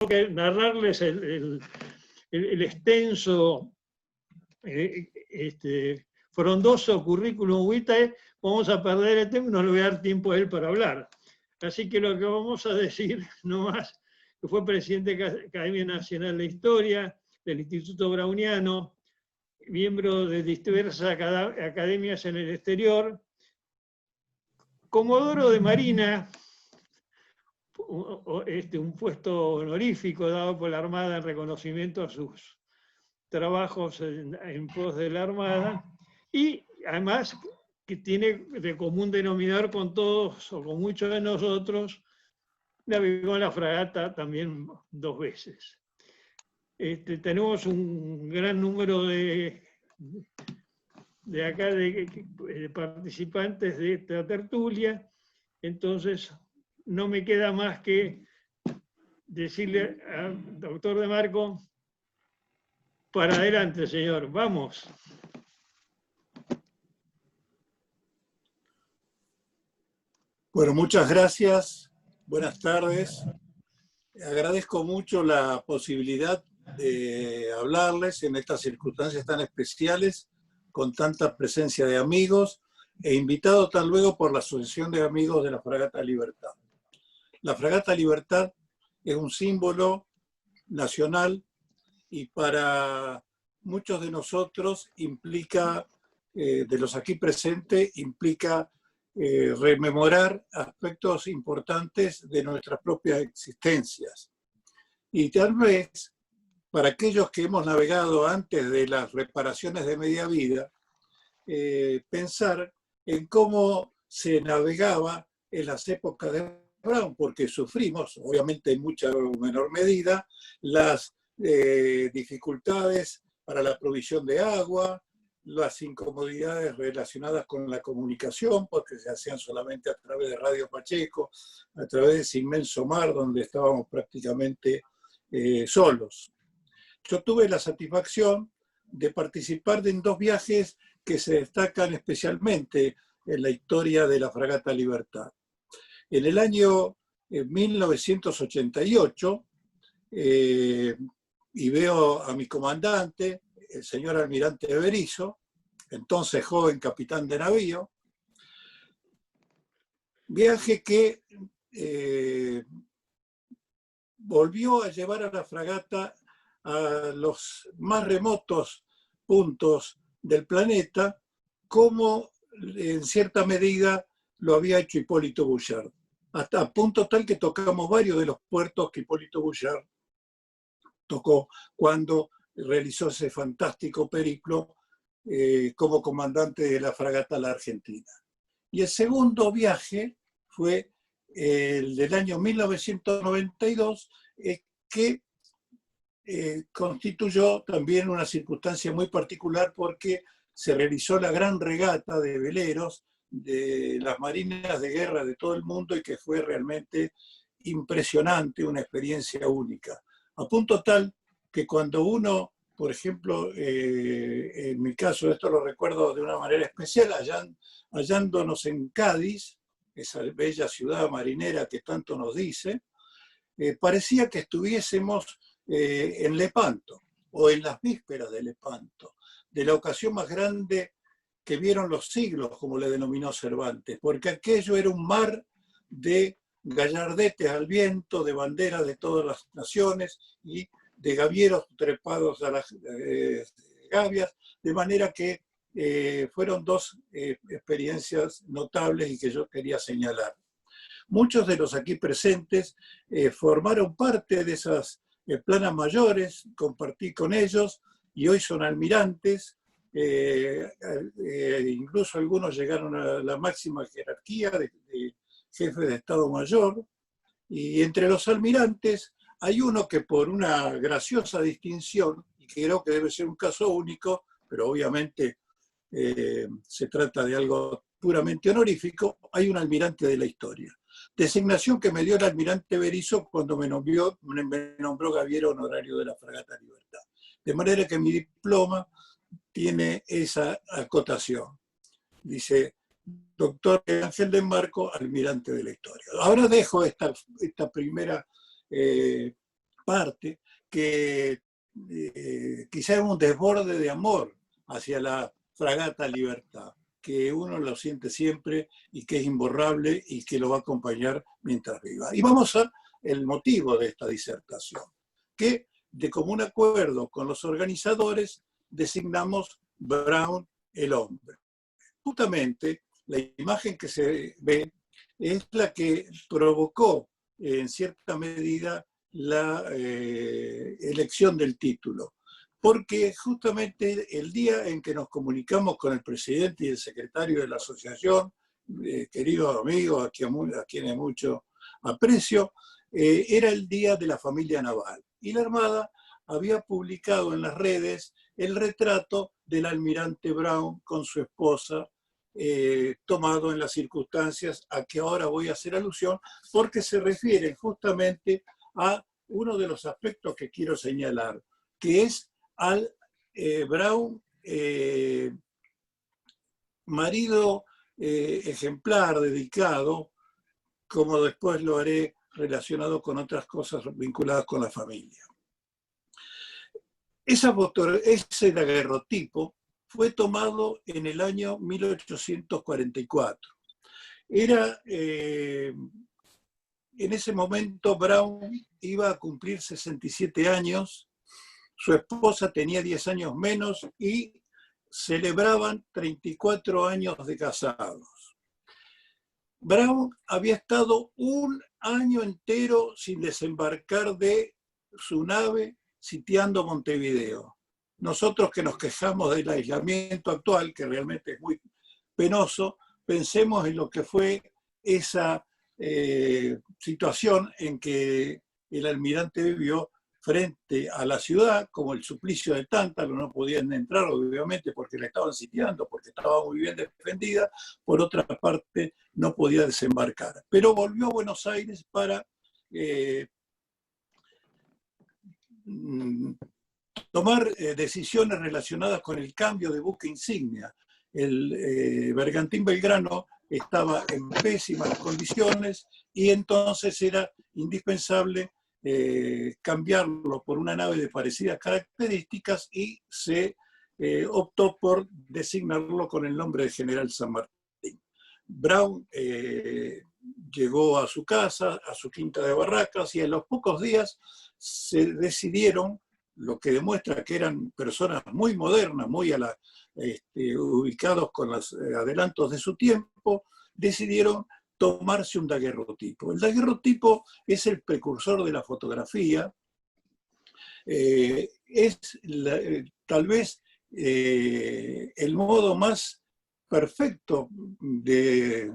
que narrarles el extenso, frondoso currículum vitae, vamos a perder el tiempo y no le voy a dar tiempo a él para hablar. Así que lo que vamos a decir nomás, que fue presidente de la Academia Nacional de Historia, del Instituto Browniano, miembro de diversas academias en el exterior, Comodoro de Marina, un puesto honorífico dado por la Armada en reconocimiento a sus trabajos en pos de la Armada, y además que tiene de común denominador con todos o con muchos de nosotros, navegó en la fragata también 2 veces. Tenemos un gran número de participantes de esta tertulia, entonces no me queda más que decirle al doctor De Marco, para adelante, señor, vamos. Bueno, muchas gracias, buenas tardes. Agradezco mucho la posibilidad de hablarles en estas circunstancias tan especiales, con tanta presencia de amigos, e invitado tan luego por la Asociación de Amigos de la Fragata Libertad. La Fragata Libertad es un símbolo nacional y para muchos de nosotros implica, de los aquí presentes, implica rememorar aspectos importantes de nuestras propias existencias. Y tal vez, para aquellos que hemos navegado antes de las reparaciones de media vida, pensar en cómo se navegaba en las épocas de Brown, porque sufrimos, obviamente en mucha o menor medida, las dificultades para la provisión de agua, las incomodidades relacionadas con la comunicación, porque se hacían solamente a través de Radio Pacheco, a través de ese inmenso mar donde estábamos prácticamente solos. Yo tuve la satisfacción de participar en 2 viajes que se destacan especialmente en la historia de la Fragata Libertad. En el año 1988, y veo a mi comandante, el señor almirante Berisso, entonces joven capitán de navío, viaje que volvió a llevar a la fragata a los más remotos puntos del planeta, como en cierta medida lo había hecho Hipólito Bouchard, hasta a punto tal que tocamos varios de los puertos que Hipólito Bouchard tocó cuando realizó ese fantástico periplo como comandante de la fragata La Argentina. Y el segundo viaje fue el del año 1992, que constituyó también una circunstancia muy particular porque se realizó la gran regata de veleros de las marinas de guerra de todo el mundo y que fue realmente impresionante, una experiencia única. A punto tal que cuando uno, por ejemplo, en mi caso esto lo recuerdo de una manera especial, hallándonos en Cádiz, esa bella ciudad marinera que tanto nos dice, parecía que estuviésemos en Lepanto, o en las vísperas de Lepanto, de la ocasión más grande que vieron los siglos, como le denominó Cervantes, porque aquello era un mar de gallardetes al viento, de banderas de todas las naciones y de gavieros trepados a las gavias, de manera que fueron 2 experiencias notables y que yo quería señalar. Muchos de los aquí presentes formaron parte de esas planas mayores, compartí con ellos y hoy son almirantes, incluso algunos llegaron a la máxima jerarquía de jefe de Estado Mayor, y entre los almirantes hay uno que por una graciosa distinción, y que creo que debe ser un caso único, pero obviamente se trata de algo puramente honorífico, hay un almirante de la historia. Designación que me dio el almirante Berisso cuando me nombró gaviero honorario de la Fragata Libertad. De manera que mi diploma tiene esa acotación. Dice, doctor Ángel de Marco, almirante de la historia. Ahora dejo esta primera aparte, que quizá es un desborde de amor hacia la fragata Libertad, que uno lo siente siempre y que es imborrable y que lo va a acompañar mientras viva. Y vamos al motivo de esta disertación, que de común acuerdo con los organizadores designamos Brown el hombre. Justamente la imagen que se ve es la que provocó en cierta medida la elección del título, porque justamente el día en que nos comunicamos con el presidente y el secretario de la asociación, queridos amigos, a quienes mucho aprecio, era el día de la familia naval. Y la Armada había publicado en las redes el retrato del almirante Brown con su esposa, tomado en las circunstancias a que ahora voy a hacer alusión, porque se refieren justamente a uno de los aspectos que quiero señalar, que es al Brown marido ejemplar, dedicado, como después lo haré relacionado con otras cosas vinculadas con la familia. Ese daguerrotipo fue tomado en el año 1844. En ese momento Brown iba a cumplir 67 años, su esposa tenía 10 años menos y celebraban 34 años de casados. Brown había estado un año entero sin desembarcar de su nave sitiando Montevideo. Nosotros que nos quejamos del aislamiento actual, que realmente es muy penoso, pensemos en lo que fue esa situación en que el almirante vivió frente a la ciudad, como el suplicio de Tántalo, no podían entrar obviamente porque la estaban sitiando, porque estaba muy bien defendida, por otra parte no podía desembarcar. Pero volvió a Buenos Aires para tomar decisiones relacionadas con el cambio de buque insignia. El Bergantín Belgrano estaba en pésimas condiciones y entonces era indispensable cambiarlo por una nave de parecidas características y se optó por designarlo con el nombre de General San Martín. Brown llegó a su casa, a su quinta de Barracas, y en los pocos días se decidieron, lo que demuestra que eran personas muy modernas, muy ubicados con los adelantos de su tiempo, decidieron tomarse un daguerrotipo. El daguerrotipo es el precursor de la fotografía, tal vez el modo más perfecto de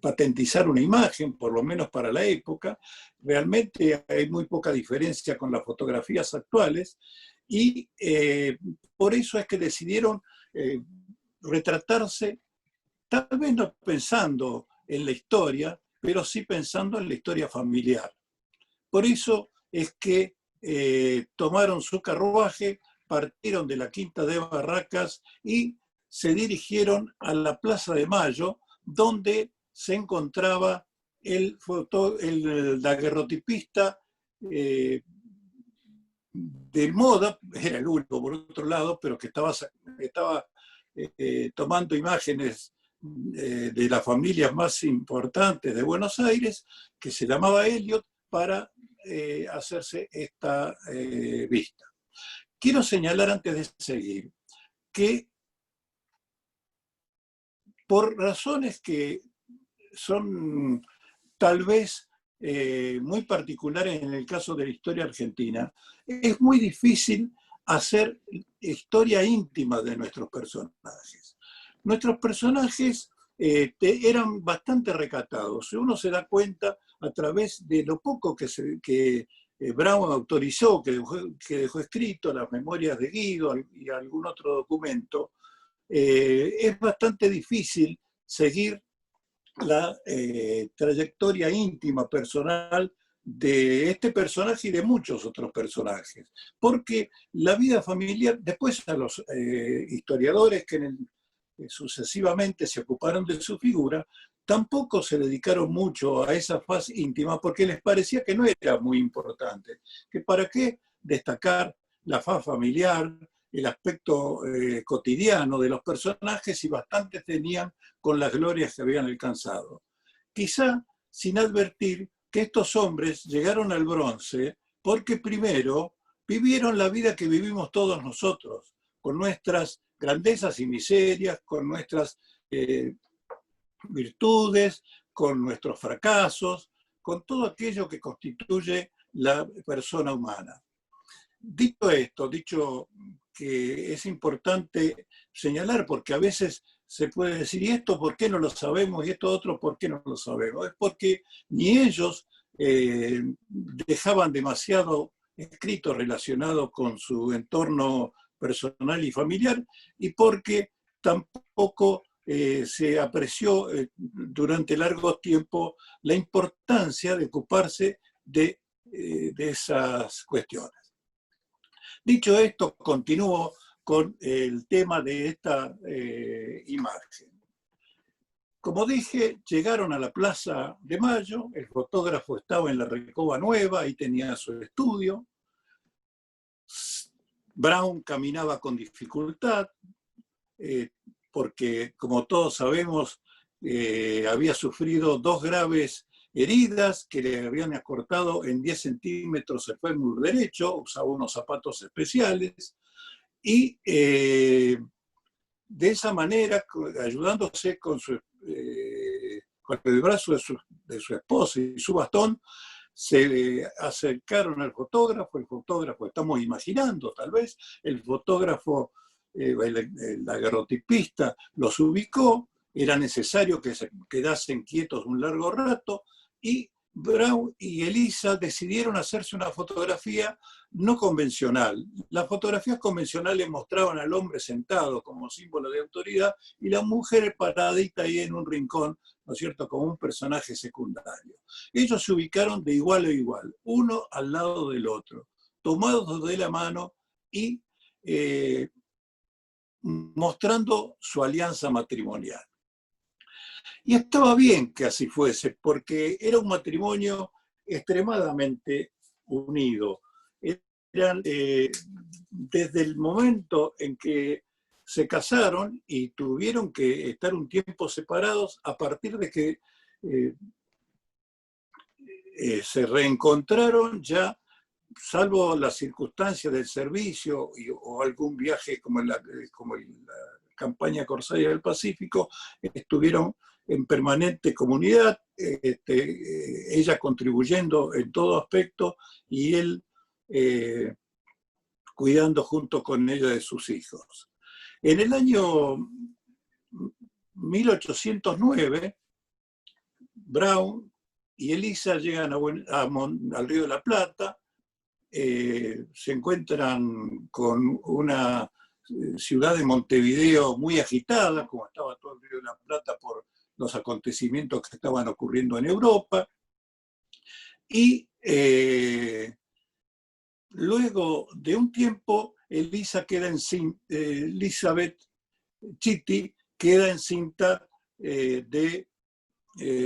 patentizar una imagen, por lo menos para la época. Realmente hay muy poca diferencia con las fotografías actuales y por eso es que decidieron retratarse, tal vez no pensando en la historia, pero sí pensando en la historia familiar. Por eso es que tomaron su carruaje, partieron de la Quinta de Barracas y se dirigieron a la Plaza de Mayo, donde se encontraba el daguerrotipista de moda, era el único por otro lado, pero que estaba tomando imágenes de las familias más importantes de Buenos Aires, que se llamaba Elliot, para hacerse esta vista. Quiero señalar antes de seguir que por razones que son tal vez muy particulares en el caso de la historia argentina, es muy difícil hacer historia íntima de nuestros personajes. Nuestros personajes eran bastante recatados. Uno se da cuenta a través de lo poco que Brown autorizó, que dejó escrito, las memorias de Guido y algún otro documento. Es bastante difícil seguir la trayectoria íntima, personal de este personaje y de muchos otros personajes. Porque la vida familiar, después a los historiadores que sucesivamente se ocuparon de su figura, tampoco se dedicaron mucho a esa faz íntima porque les parecía que no era muy importante, que para qué destacar la faz familiar, el aspecto cotidiano de los personajes, y bastantes tenían con las glorias que habían alcanzado. Quizá sin advertir que estos hombres llegaron al bronce porque primero vivieron la vida que vivimos todos nosotros, con nuestras grandezas y miserias, con nuestras virtudes, con nuestros fracasos, con todo aquello que constituye la persona humana. Dicho esto, dicho que es importante señalar, porque a veces se puede decir, ¿y esto por qué no lo sabemos? ¿Y esto otro por qué no lo sabemos? Es porque ni ellos dejaban demasiado escrito relacionado con su entorno personal y familiar, y porque tampoco se apreció durante largo tiempo la importancia de ocuparse de esas cuestiones. Dicho esto, continúo con el tema de esta imagen. Como dije, llegaron a la Plaza de Mayo, el fotógrafo estaba en la Recoba Nueva y tenía su estudio. Brown caminaba con dificultad, porque, como todos sabemos, había sufrido 2 graves heridas que le habían acortado en 10 centímetros el fémur derecho, usaba unos zapatos especiales, y de esa manera, ayudándose con el brazo de su esposa y su bastón, se acercaron al fotógrafo. El fotógrafo, estamos imaginando tal vez, el fotógrafo, el daguerrotipista, los ubicó. Era necesario que se quedasen quietos un largo rato, y Brown y Elisa decidieron hacerse una fotografía no convencional. Las fotografías convencionales mostraban al hombre sentado como símbolo de autoridad y la mujer paradita ahí en un rincón, ¿no es cierto?, como un personaje secundario. Ellos se ubicaron de igual a igual, uno al lado del otro, tomados de la mano y mostrando su alianza matrimonial. Y estaba bien que así fuese, porque era un matrimonio extremadamente unido. Eran, desde el momento en que se casaron y tuvieron que estar un tiempo separados, a partir de que se reencontraron, ya, salvo las circunstancias del servicio o algún viaje como la campaña Corsaria del Pacífico, estuvieron en permanente comunidad, ella contribuyendo en todo aspecto y él cuidando junto con ella de sus hijos. En el año 1809, Brown y Elisa llegan al Río de la Plata, se encuentran con una ciudad de Montevideo muy agitada, como estaba todo el Río de la Plata por los acontecimientos que estaban ocurriendo en Europa, y luego de un tiempo Elizabeth Chitty queda encinta de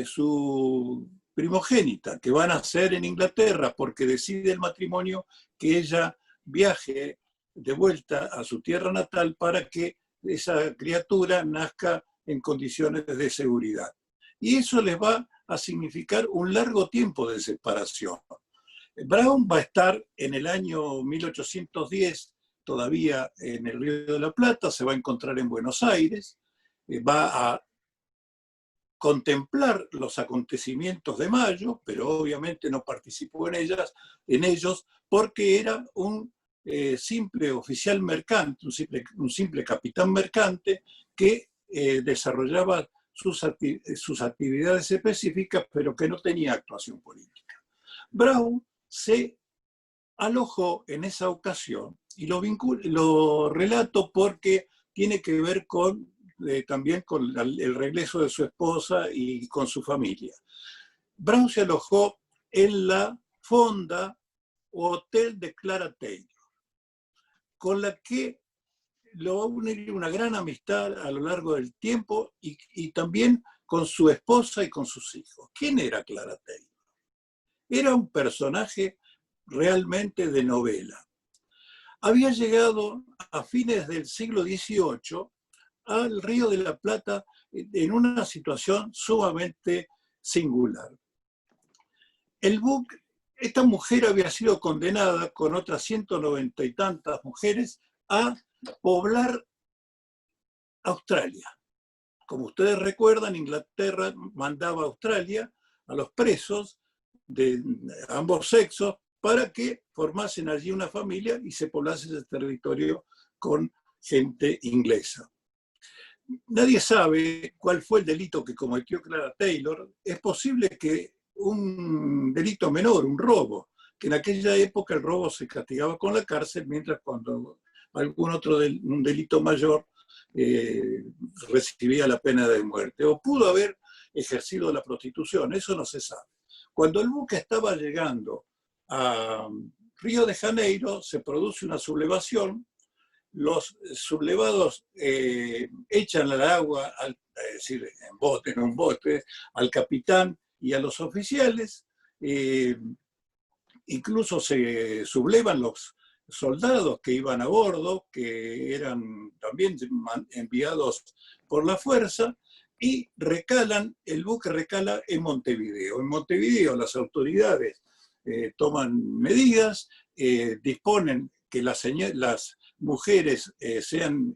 su primogénita, que van a nacer en Inglaterra, porque decide el matrimonio que ella viaje de vuelta a su tierra natal para que esa criatura nazca en condiciones de seguridad. Y eso les va a significar un largo tiempo de separación. Brown va a estar en el año 1810 todavía en el Río de la Plata, se va a encontrar en Buenos Aires, va a contemplar los acontecimientos de Mayo, pero obviamente no participó en ellos porque era un simple oficial mercante, un simple capitán mercante que desarrollaba sus actividades específicas, pero que no tenía actuación política. Brown se alojó en esa ocasión, y lo relato porque tiene que ver también con el regreso de su esposa y con su familia. Brown se alojó en la fonda o hotel de Clara Taylor, con la que lo va a unir una gran amistad a lo largo del tiempo, y también con su esposa y con sus hijos. ¿Quién era Clara Taylor? Era un personaje realmente de novela. Había llegado a fines del siglo XVIII al Río de la Plata en una situación sumamente singular. Esta mujer había sido condenada con otras 190 y tantas mujeres a poblar Australia. Como ustedes recuerdan, Inglaterra mandaba a Australia a los presos de ambos sexos para que formasen allí una familia y se poblase ese territorio con gente inglesa. Nadie sabe cuál fue el delito que cometió Clara Taylor. Es posible que un delito menor, un robo, que en aquella época el robo se castigaba con la cárcel, mientras cuando algún otro un delito mayor recibía la pena de muerte. O pudo haber ejercido la prostitución, eso no se sabe. Cuando el buque estaba llegando a Río de Janeiro, se produce una sublevación. Los sublevados echan al agua, es decir, en un bote, al capitán y a los oficiales. Incluso se sublevan los soldados que iban a bordo, que eran también enviados por la fuerza, y el buque recala en Montevideo. En Montevideo las autoridades toman medidas, disponen que las mujeres sean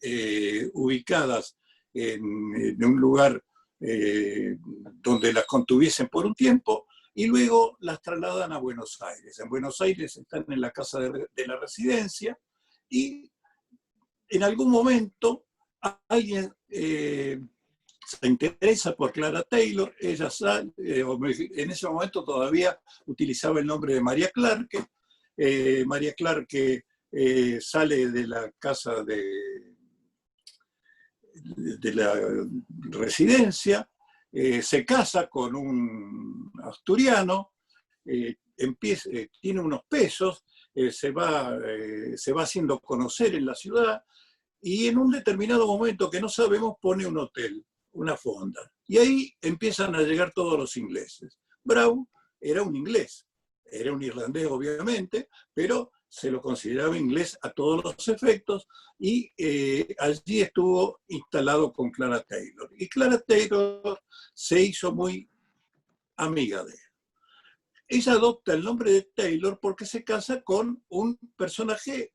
ubicadas en un lugar donde las contuviesen por un tiempo, y luego las trasladan a Buenos Aires. En Buenos Aires están en la casa de la residencia, y en algún momento alguien se interesa por Clara Taylor. Ella sale, en ese momento todavía utilizaba el nombre de María Clarke. María Clarke sale de la casa de la residencia, se casa con un asturiano, tiene unos pesos, se va haciendo conocer en la ciudad, y en un determinado momento que no sabemos pone un hotel, una fonda. Y ahí empiezan a llegar todos los ingleses. Brown era un inglés, era un irlandés obviamente, pero se lo consideraba inglés a todos los efectos, y allí estuvo instalado con Clara Taylor. Y Clara Taylor se hizo muy amiga de él. Ella adopta el nombre de Taylor porque se casa con un personaje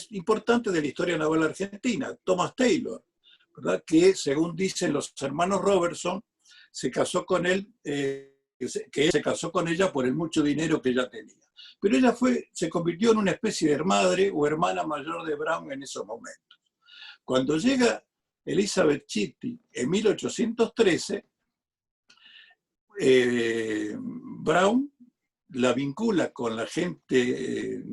importante de la historia naval argentina, Thomas Taylor, ¿verdad? Que según dicen los hermanos Robertson, se casó con él, que se casó con ella por el mucho dinero que ella tenía. Pero ella se convirtió en una especie de madre o hermana mayor de Brown en esos momentos. Cuando llega Elizabeth Chitty en 1813, Brown la vincula con la gente,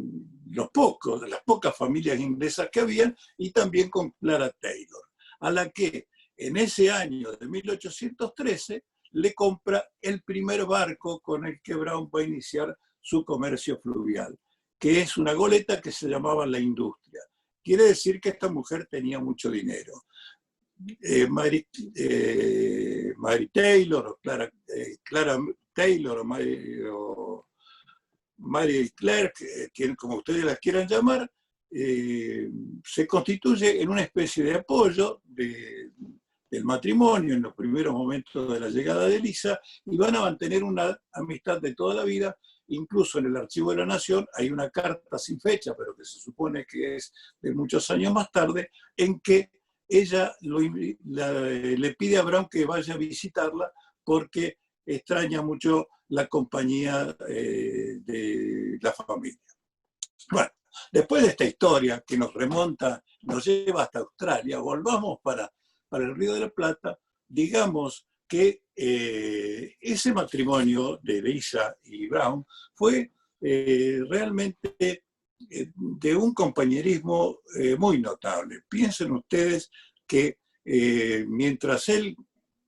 las pocas familias inglesas que habían, y también con Clara Taylor, a la que en ese año de 1813 le compra el primer barco con el que Brown va a iniciar su comercio fluvial, que es una goleta que se llamaba La Industria. Quiere decir que esta mujer tenía mucho dinero. Mary Taylor o Clara Taylor o Mary Clark, como ustedes las quieran llamar, se constituye en una especie de apoyo del matrimonio en los primeros momentos de la llegada de Elisa, y van a mantener una amistad de toda la vida. Incluso en el Archivo de la Nación hay una carta sin fecha, pero que se supone que es de muchos años más tarde, en que ella le pide a Brown que vaya a visitarla porque extraña mucho la compañía de la familia. Bueno, después de esta historia que nos lleva hasta Australia, volvamos para el Río de la Plata. Digamos que ese matrimonio de Elisa y Brown fue realmente de un compañerismo muy notable. Piensen ustedes que mientras él,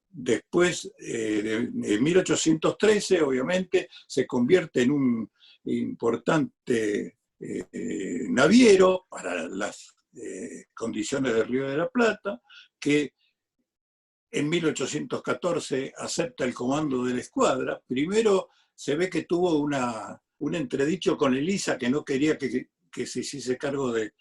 después de 1813, obviamente, se convierte en un importante naviero para las condiciones del Río de la Plata, que en 1814 acepta el comando de la escuadra. Primero se ve que tuvo un entredicho con Elisa, que no quería que se hiciese cargo de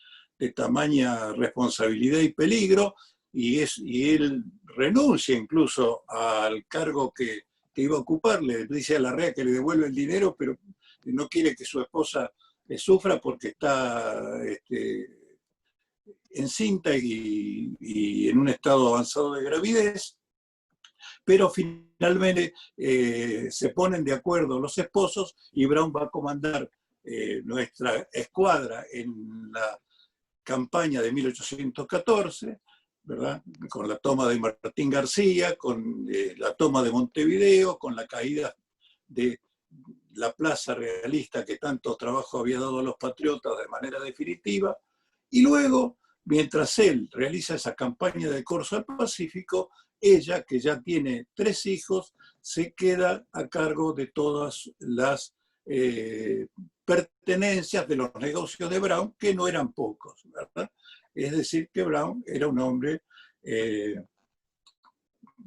tamaña responsabilidad y peligro, y él renuncia incluso al cargo que iba a ocupar. Le dice a Larrea que le devuelve el dinero, pero no quiere que su esposa sufra porque está encinta y en un estado avanzado de gravidez. Pero finalmente se ponen de acuerdo los esposos y Brown va a comandar nuestra escuadra en la campaña de 1814, ¿verdad? Con la toma de Martín García, con la toma de Montevideo, con la caída de la plaza realista que tanto trabajo había dado a los patriotas de manera definitiva, y luego, mientras él realiza esa campaña de corso al Pacífico, ella, que ya tiene 3 hijos, se queda a cargo de todas las pertenencias de los negocios de Brown, que no eran pocos, ¿verdad? Es decir, que Brown era un hombre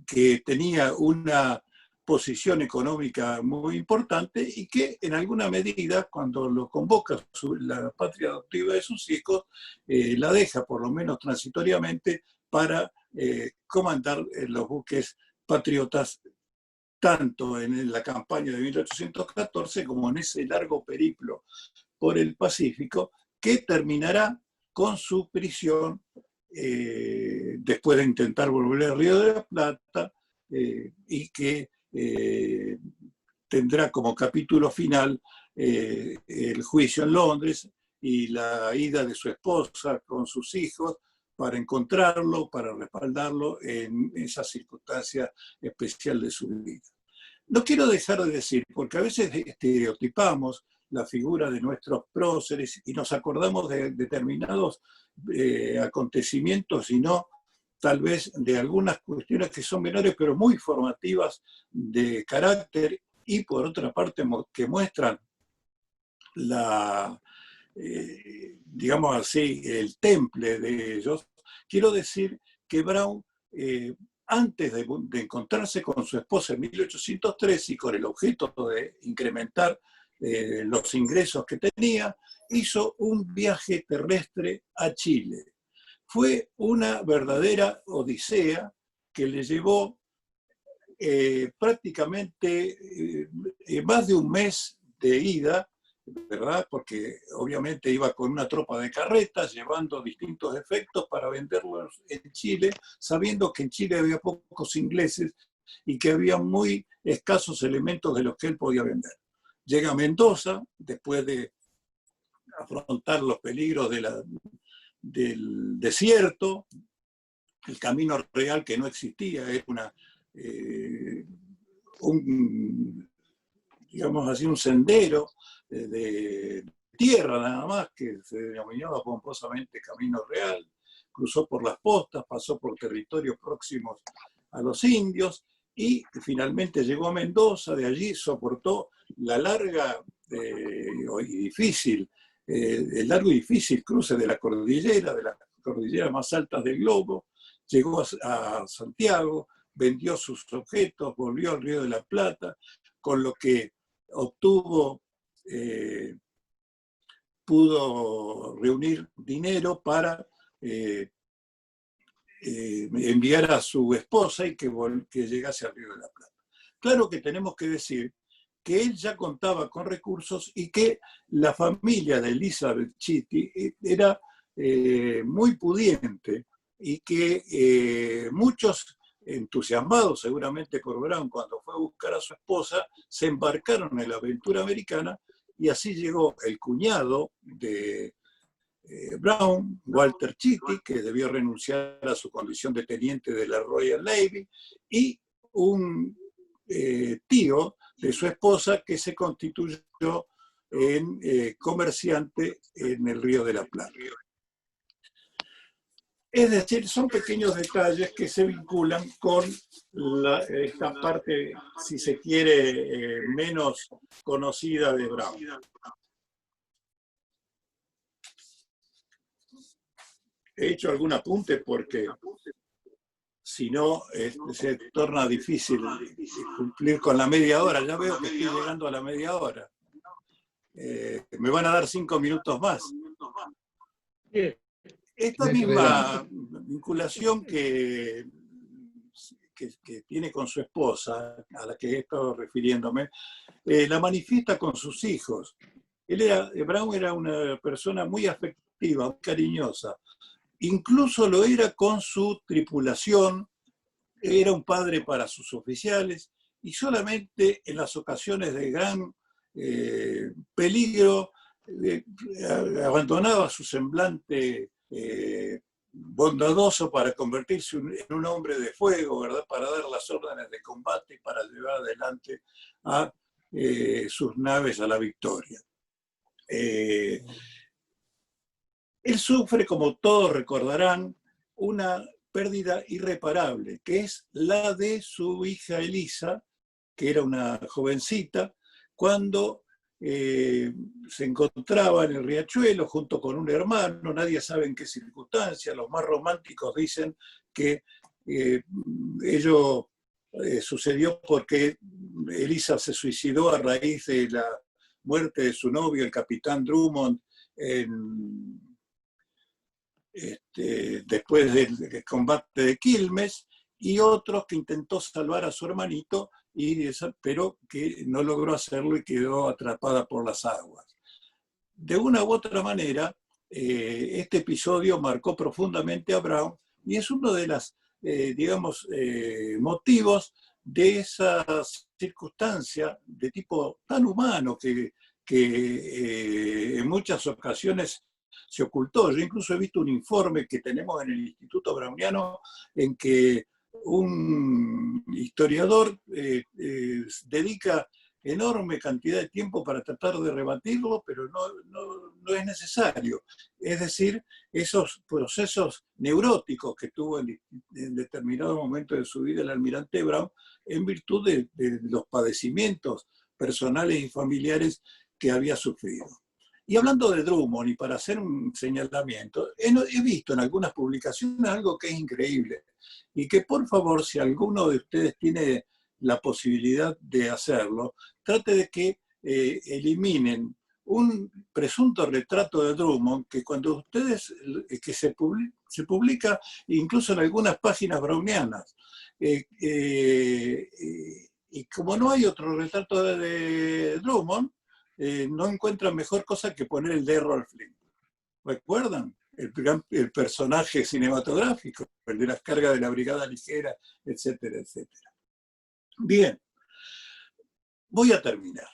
que tenía una posición económica muy importante y que en alguna medida, cuando lo convoca la patria adoptiva de sus hijos, la deja por lo menos transitoriamente para comandar los buques patriotas, tanto en la campaña de 1814 como en ese largo periplo por el Pacífico, que terminará con su prisión después de intentar volver al Río de la Plata, y que tendrá como capítulo final el juicio en Londres y la ida de su esposa con sus hijos para encontrarlo, para respaldarlo en esa circunstancia especial de su vida. No quiero dejar de decir, porque a veces estereotipamos la figura de nuestros próceres y nos acordamos de determinados acontecimientos y no tal vez de algunas cuestiones que son menores pero muy formativas de carácter y por otra parte que muestran digamos así, el temple de ellos. Quiero decir que Brown, antes de encontrarse con su esposa en 1803 y con el objeto de incrementar los ingresos que tenía, hizo un viaje terrestre a Chile. Fue una verdadera odisea que le llevó prácticamente más de un mes de ida, ¿verdad? Porque obviamente iba con una tropa de carretas llevando distintos efectos para venderlos en Chile, sabiendo que en Chile había pocos ingleses y que había muy escasos elementos de los que él podía vender. Llega a Mendoza, después de afrontar los peligros del desierto, el camino real que no existía, era digamos así, un sendero de tierra nada más, que se denominaba pomposamente Camino Real, cruzó por las postas, pasó por territorios próximos a los indios y finalmente llegó a Mendoza. De allí soportó la larga el largo y difícil cruce de la cordillera más altas del globo, llegó a Santiago, vendió sus objetos, volvió al Río de la Plata, con lo que obtuvo, pudo reunir dinero para enviar a su esposa y que llegase al Río de la Plata. Claro que tenemos que decir que él ya contaba con recursos y que la familia de Elizabeth Chitty era muy pudiente y que muchos, entusiasmados seguramente por Brown cuando fue a buscar a su esposa, se embarcaron en la aventura americana y así llegó el cuñado de Brown, Walter Chitty, que debió renunciar a su condición de teniente de la Royal Navy, y un tío de su esposa que se constituyó en comerciante en el Río de la Plata. Es decir, son pequeños detalles que se vinculan con esta parte, si se quiere, menos conocida de Brown. He hecho algún apunte porque si no se torna difícil cumplir con la media hora. Ya veo que estoy llegando a la media hora. Me van a dar 5 minutos más. Bien. Esta misma vinculación que tiene con su esposa, a la que he estado refiriéndome, la manifiesta con sus hijos. Brown era una persona muy afectiva, muy cariñosa. Incluso lo era con su tripulación, era un padre para sus oficiales, y solamente en las ocasiones de gran peligro abandonaba su semblante bondadoso para convertirse en un hombre de fuego, ¿verdad? Para dar las órdenes de combate y para llevar adelante a sus naves a la victoria. Él sufre, como todos recordarán, una pérdida irreparable, que es la de su hija Elisa, que era una jovencita, cuando se encontraba en el riachuelo junto con un hermano, nadie sabe en qué circunstancias. Los más románticos dicen que ello sucedió porque Elisa se suicidó a raíz de la muerte de su novio, el capitán Drummond, después del combate de Quilmes, y otros que intentó salvar a su hermanito, pero que no logró hacerlo y quedó atrapada por las aguas. De una u otra manera, este episodio marcó profundamente a Brown y es uno de los motivos de esa circunstancia de tipo tan humano que en muchas ocasiones se ocultó. Yo incluso he visto un informe que tenemos en el Instituto Browniano en que un historiador dedica enorme cantidad de tiempo para tratar de rebatirlo, pero no es necesario. Es decir, esos procesos neuróticos que tuvo en determinado momento de su vida el almirante Brown, en virtud de los padecimientos personales y familiares que había sufrido. Y hablando de Drummond, y para hacer un señalamiento, he visto en algunas publicaciones algo que es increíble, y que por favor, si alguno de ustedes tiene la posibilidad de hacerlo, trate de que eliminen un presunto retrato de Drummond que cuando ustedes, que se publica incluso en algunas páginas brownianas, y como no hay otro retrato de Drummond, no encuentran mejor cosa que poner el de Errol Flynn. ¿Recuerdan? El personaje cinematográfico, el de las cargas de la brigada ligera, etcétera, etcétera. Bien, voy a terminar.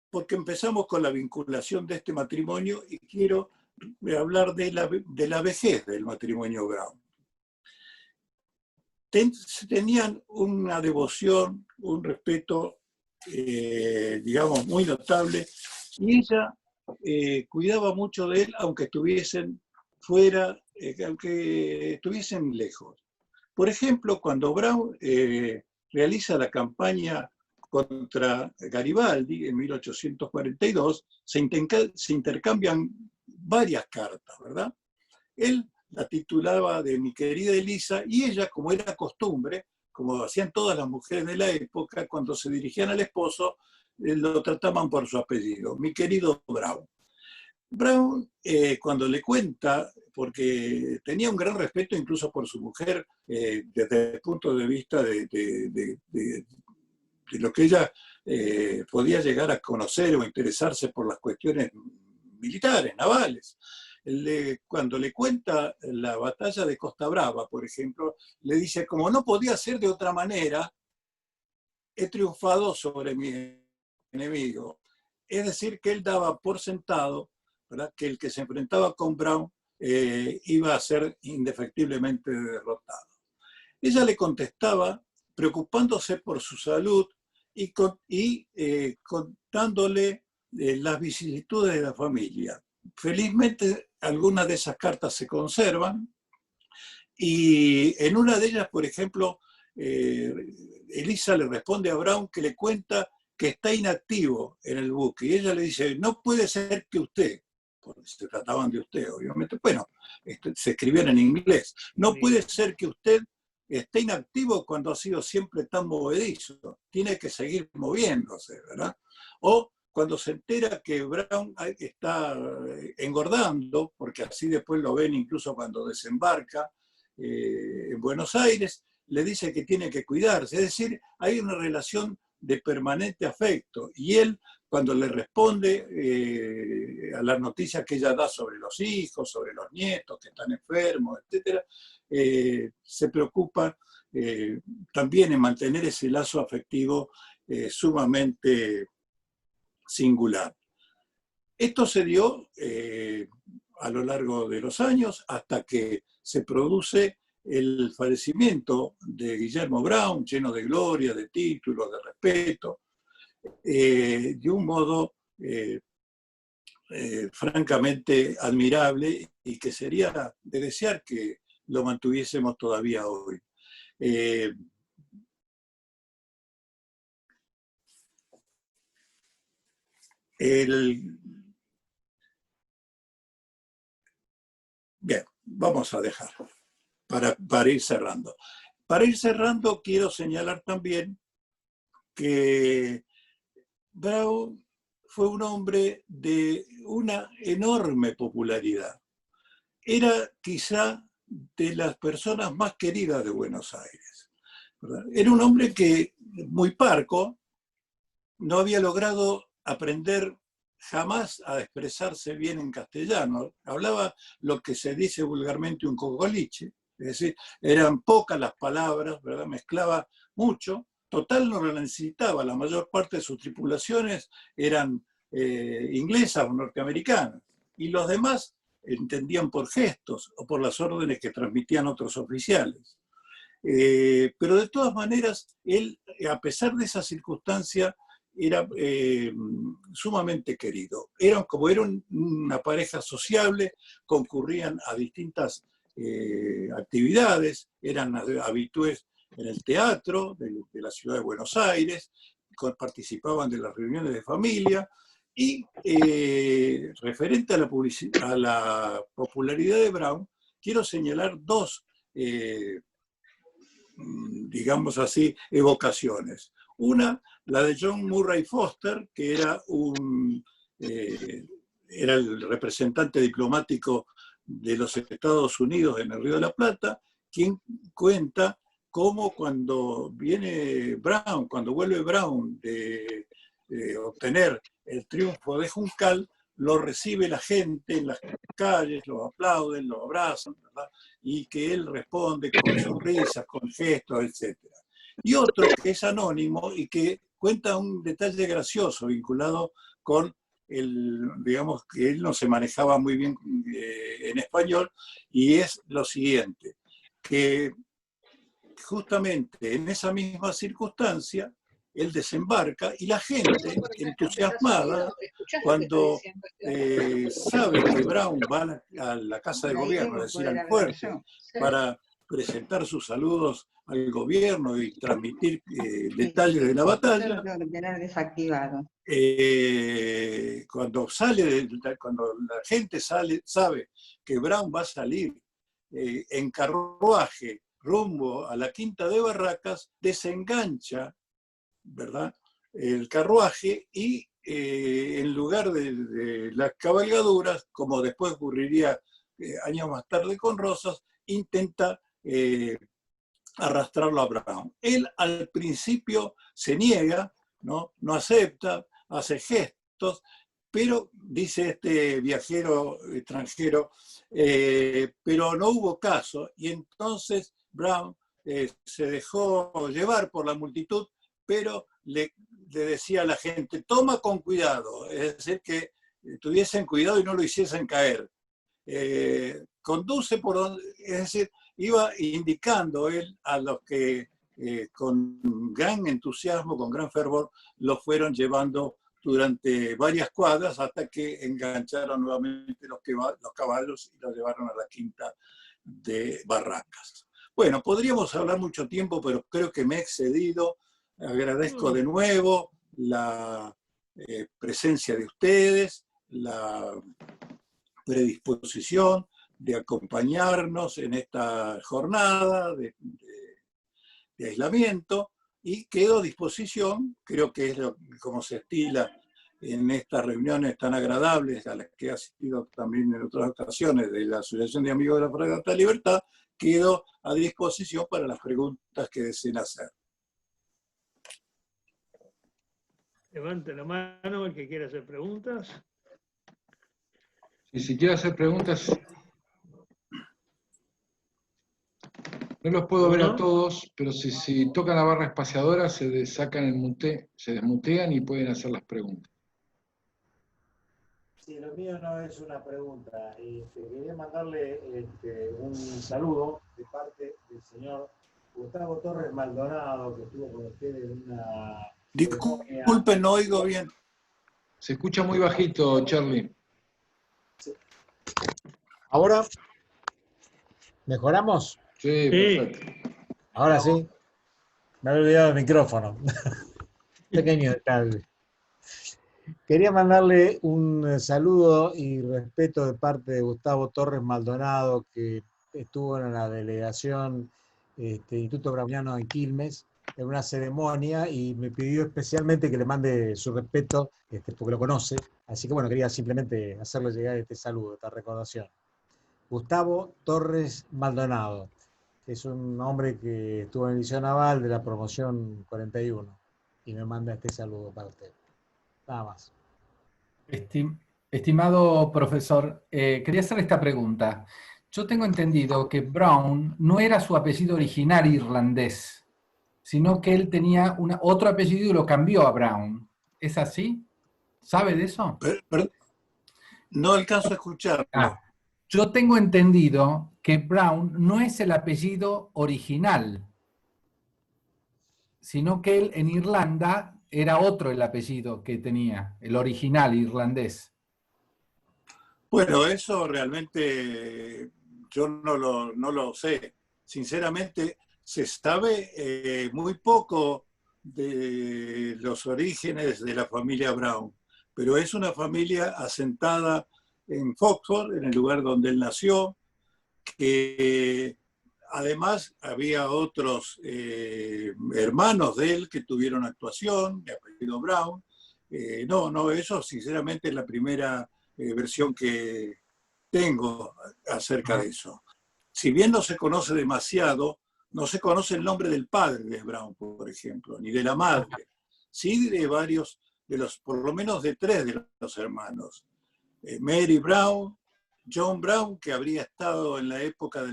Porque empezamos con la vinculación de este matrimonio y quiero hablar de la vejez del matrimonio Brown. Tenían una devoción, un respeto, digamos, muy notable, y ella cuidaba mucho de él, aunque estuviesen fuera, aunque estuviesen lejos. Por ejemplo, cuando Brown realiza la campaña contra Garibaldi en 1842, se intercambian varias cartas, ¿verdad? Él la titulaba de mi querida Elisa, y ella, como era costumbre, como hacían todas las mujeres de la época, cuando se dirigían al esposo, lo trataban por su apellido, mi querido Brown. Brown, cuando le cuenta, porque tenía un gran respeto incluso por su mujer, desde el punto de vista de lo que ella podía llegar a conocer o interesarse por las cuestiones militares, navales. Cuando le cuenta la batalla de Costa Brava, por ejemplo, le dice, como no podía ser de otra manera, he triunfado sobre mi enemigo. Es decir, que él daba por sentado, ¿verdad?, que el que se enfrentaba con Brown iba a ser indefectiblemente derrotado. Ella le contestaba preocupándose por su salud y contándole las vicisitudes de la familia. Felizmente, algunas de esas cartas se conservan, y en una de ellas, por ejemplo, Elisa le responde a Brown que le cuenta que está inactivo en el buque, y ella le dice, no puede ser que usted, porque se trataban de usted, obviamente. Bueno, se escribían en inglés. No puede ser que usted esté inactivo cuando ha sido siempre tan movedizo. Tiene que seguir moviéndose, ¿verdad? O cuando se entera que Brown está engordando, porque así después lo ven incluso cuando desembarca en Buenos Aires, le dice que tiene que cuidarse. Es decir, hay una relación de permanente afecto. Y él, cuando le responde a las noticias que ella da sobre los hijos, sobre los nietos que están enfermos, etc., se preocupa también en mantener ese lazo afectivo sumamente singular. Esto se dio a lo largo de los años hasta que se produce el fallecimiento de Guillermo Brown, lleno de gloria, de títulos, de respeto, de un modo francamente admirable y que sería de desear que lo mantuviésemos todavía hoy. Bien, vamos a dejar para ir cerrando. Para ir cerrando, quiero señalar también que Brown fue un hombre de una enorme popularidad. Era quizá de las personas más queridas de Buenos Aires, ¿verdad? Era un hombre que, muy parco, no había logrado aprender jamás a expresarse bien en castellano. Hablaba lo que se dice vulgarmente un cogoliche, es decir, eran pocas las palabras, ¿verdad? Mezclaba mucho. Total no lo necesitaba, la mayor parte de sus tripulaciones eran inglesas o norteamericanas, y los demás entendían por gestos o por las órdenes que transmitían otros oficiales. Pero de todas maneras, él, a pesar de esa circunstancia, era sumamente querido. Como eran una pareja sociable, concurrían a distintas actividades, eran habitués en el teatro de la ciudad de Buenos Aires, participaban de las reuniones de familia, y referente a la popularidad de Brown, quiero señalar dos, digamos así, evocaciones. Una, la de John Murray Foster, que era el representante diplomático de los Estados Unidos en el Río de la Plata, quien cuenta cómo cuando vuelve Brown de obtener el triunfo de Juncal, lo recibe la gente en las calles, lo aplauden, lo abrazan, ¿verdad? Y que él responde con sonrisas, con gestos, etc. Y otro que es anónimo y que cuenta un detalle gracioso vinculado con digamos que él no se manejaba muy bien en español, y es lo siguiente, que justamente en esa misma circunstancia él desembarca y la gente entusiasmada, cuando sabe que Brown va a la Casa de Gobierno, es decir, al fuerte, para presentar sus saludos al gobierno y transmitir detalles de la batalla, cuando la gente sabe que Brown va a salir en carruaje rumbo a la Quinta de Barracas, desengancha, ¿verdad?, el carruaje y en lugar de las cabalgaduras, como después ocurriría años más tarde con Rosas, intenta arrastrarlo a Brown. Él al principio se niega, no acepta, hace gestos, pero dice este viajero extranjero, pero no hubo caso, y entonces Brown se dejó llevar por la multitud, pero le decía a la gente, toma con cuidado, es decir, que tuviesen cuidado y no lo hiciesen caer. Conduce por donde, es decir, iba indicando él a los que con gran entusiasmo, con gran fervor, lo fueron llevando durante varias cuadras hasta que engancharon nuevamente los caballos y los llevaron a la Quinta de Barracas. Bueno, podríamos hablar mucho tiempo, pero creo que me he excedido. Agradezco de nuevo la presencia de ustedes, la predisposición de acompañarnos en esta jornada de aislamiento, y quedo a disposición, creo que es como se estila en estas reuniones tan agradables a las que he asistido también en otras ocasiones de la Asociación de Amigos de la Fragata Libertad, quedo a disposición para las preguntas que deseen hacer. Levante la mano el que quiera hacer preguntas. Y si quiere hacer preguntas, no los puedo ver a todos, pero si tocan la barra espaciadora se sacan el mute, se desmutean y pueden hacer las preguntas. Sí, lo mío no es una pregunta. Quería mandarle un saludo de parte del señor Gustavo Torres Maldonado, que estuvo con ustedes en una... Disculpen, no oigo bien. Se escucha muy bajito, Charlie. Sí. ¿Ahora? ¿Mejoramos? Sí, perfecto. Ahora sí. Me había olvidado el micrófono. Pequeño detalle. Quería mandarle un saludo y respeto de parte de Gustavo Torres Maldonado, que estuvo en la delegación Instituto Browniano en Quilmes, en una ceremonia, y me pidió especialmente que le mande su respeto, porque lo conoce. Así que bueno, quería simplemente hacerle llegar este saludo, esta recordación. Gustavo Torres Maldonado, que es un hombre que estuvo en el Liceo Naval de la promoción 41, y me manda este saludo para usted. Nada más. Estimado profesor, quería hacer esta pregunta. Yo tengo entendido que Brown no era su apellido original irlandés, sino que él tenía otro apellido y lo cambió a Brown. ¿Es así? ¿Sabe de eso? No alcanzo a escucharlo. Yo tengo entendido que Brown no es el apellido original, sino que él en Irlanda era otro el apellido que tenía, el original irlandés. Bueno, eso realmente yo no lo sé. Sinceramente, se sabe muy poco de los orígenes de la familia Brown, pero es una familia asentada en Foxford, en el lugar donde él nació, que además había otros hermanos de él que tuvieron actuación, de apellido Brown. Eso sinceramente es la primera versión que tengo acerca de eso. Si bien no se conoce demasiado, no se conoce el nombre del padre de Brown, por ejemplo, ni de la madre. Sí de varios, por lo menos de 3 de los hermanos. Mary Brown, John Brown, que habría estado en la época de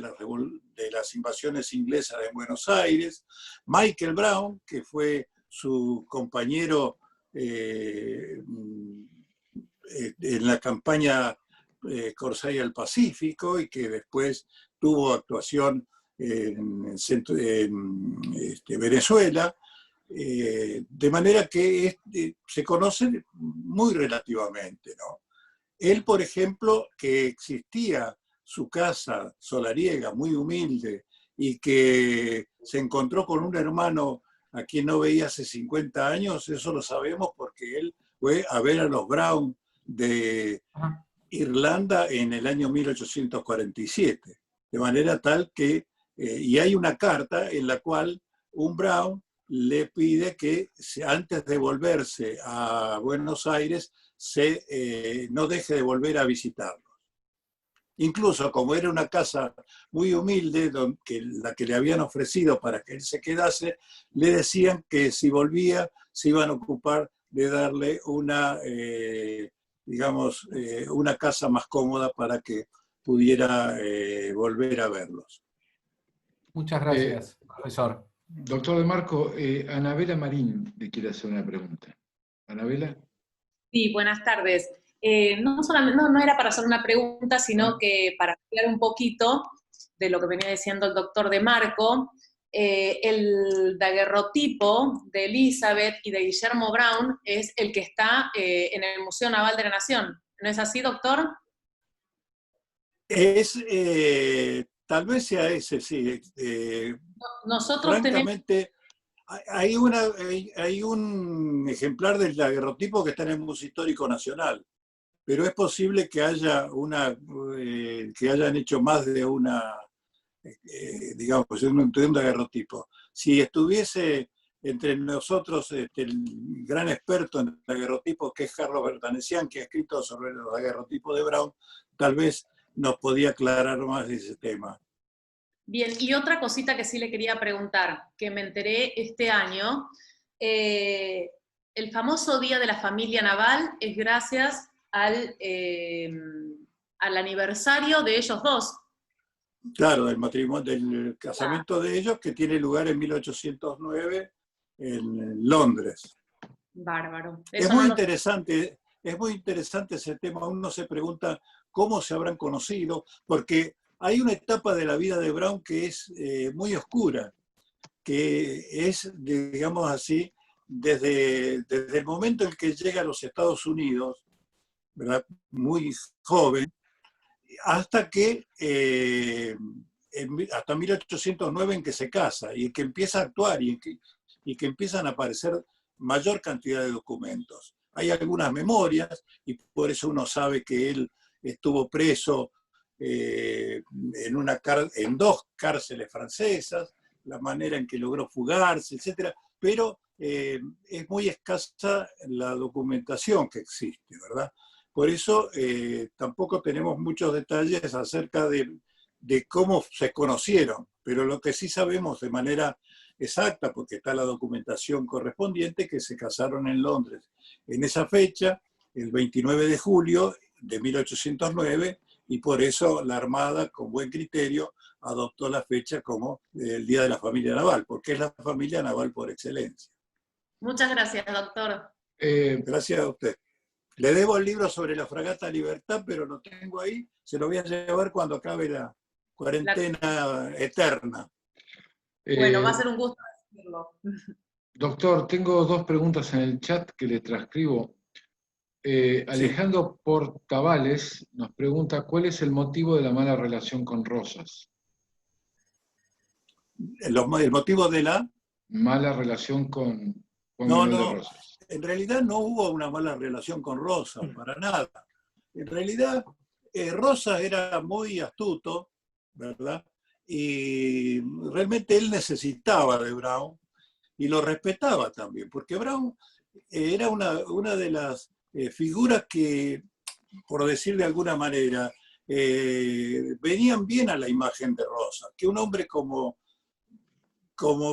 las invasiones inglesas en Buenos Aires, Michael Brown, que fue su compañero en la campaña Corsair al Pacífico, y que después tuvo actuación en Venezuela, de manera que se conocen muy relativamente, ¿no? Él, por ejemplo, que existía su casa solariega muy humilde y que se encontró con un hermano a quien no veía hace 50 años, eso lo sabemos porque él fue a ver a los Brown de Irlanda en el año 1847. De manera tal que, y hay una carta en la cual un Brown le pide que antes de volverse a Buenos Aires no deje de volver a visitarlos. Incluso como era una casa muy humilde, la que le habían ofrecido para que él se quedase, le decían que si volvía se iban a ocupar de darle una casa más cómoda para que pudiera volver a verlos. Muchas gracias, profesor. Doctor De Marco, Anabela Marín le quiere hacer una pregunta. ¿Anabela? Sí, buenas tardes. No era para hacer una pregunta, sino que para ampliar un poquito de lo que venía diciendo el doctor De Marco, el daguerrotipo de Elizabeth y de Guillermo Brown es el que está en el Museo Naval de la Nación. ¿No es así, doctor? Tal vez sea ese, sí. Nosotros francamente, hay un ejemplar del daguerrotipo que está en el Museo Histórico Nacional. pero es posible que haya que hayan hecho más de una, digamos, de un daguerrotipo. Si estuviese entre nosotros el gran experto en daguerrotipos, que es Carlos Bertanesian, que ha escrito sobre los daguerrotipos de Brown, tal vez nos podía aclarar más de ese tema. Bien, y otra cosita que sí le quería preguntar, que me enteré este año, el famoso Día de la Familia Naval es gracias al aniversario de ellos dos. Claro, del matrimonio, del casamiento de ellos, que tiene lugar en 1809 en Londres. Bárbaro. Es muy interesante ese tema. Uno se pregunta cómo se habrán conocido, porque hay una etapa de la vida de Brown que es muy oscura, que es, digamos así, desde el momento en que llega a los Estados Unidos, ¿verdad?, muy joven, hasta que hasta 1809 en que se casa y en que empieza a actuar y que empiezan a aparecer mayor cantidad de documentos. Hay algunas memorias y por eso uno sabe que él estuvo preso en 2 cárceles francesas, la manera en que logró fugarse, etc. Pero es muy escasa la documentación que existe, ¿verdad? Por eso tampoco tenemos muchos detalles acerca de cómo se conocieron, pero lo que sí sabemos de manera exacta, porque está la documentación correspondiente, que se casaron en Londres en esa fecha, el 29 de julio de 1809, y por eso la Armada, con buen criterio, adoptó la fecha como el Día de la Familia Naval, porque es la familia naval por excelencia. Muchas gracias, doctor. Gracias a usted. Le debo el libro sobre la fragata Libertad, pero lo tengo ahí. Se lo voy a llevar cuando acabe la cuarentena eterna. Bueno, va a ser un gusto decirlo. Doctor, tengo 2 preguntas en el chat que le transcribo. Alejandro Portavales nos pregunta, ¿cuál es el motivo de la mala relación con Rosas? ¿El motivo de la? Mala relación con Manuel de Rosas. En realidad no hubo una mala relación con Rosas, para nada. En realidad, Rosas era muy astuto, ¿verdad? Y realmente él necesitaba de Brown y lo respetaba también, porque Brown era una de las figuras que, por decir de alguna manera, venían bien a la imagen de Rosas, que un hombre como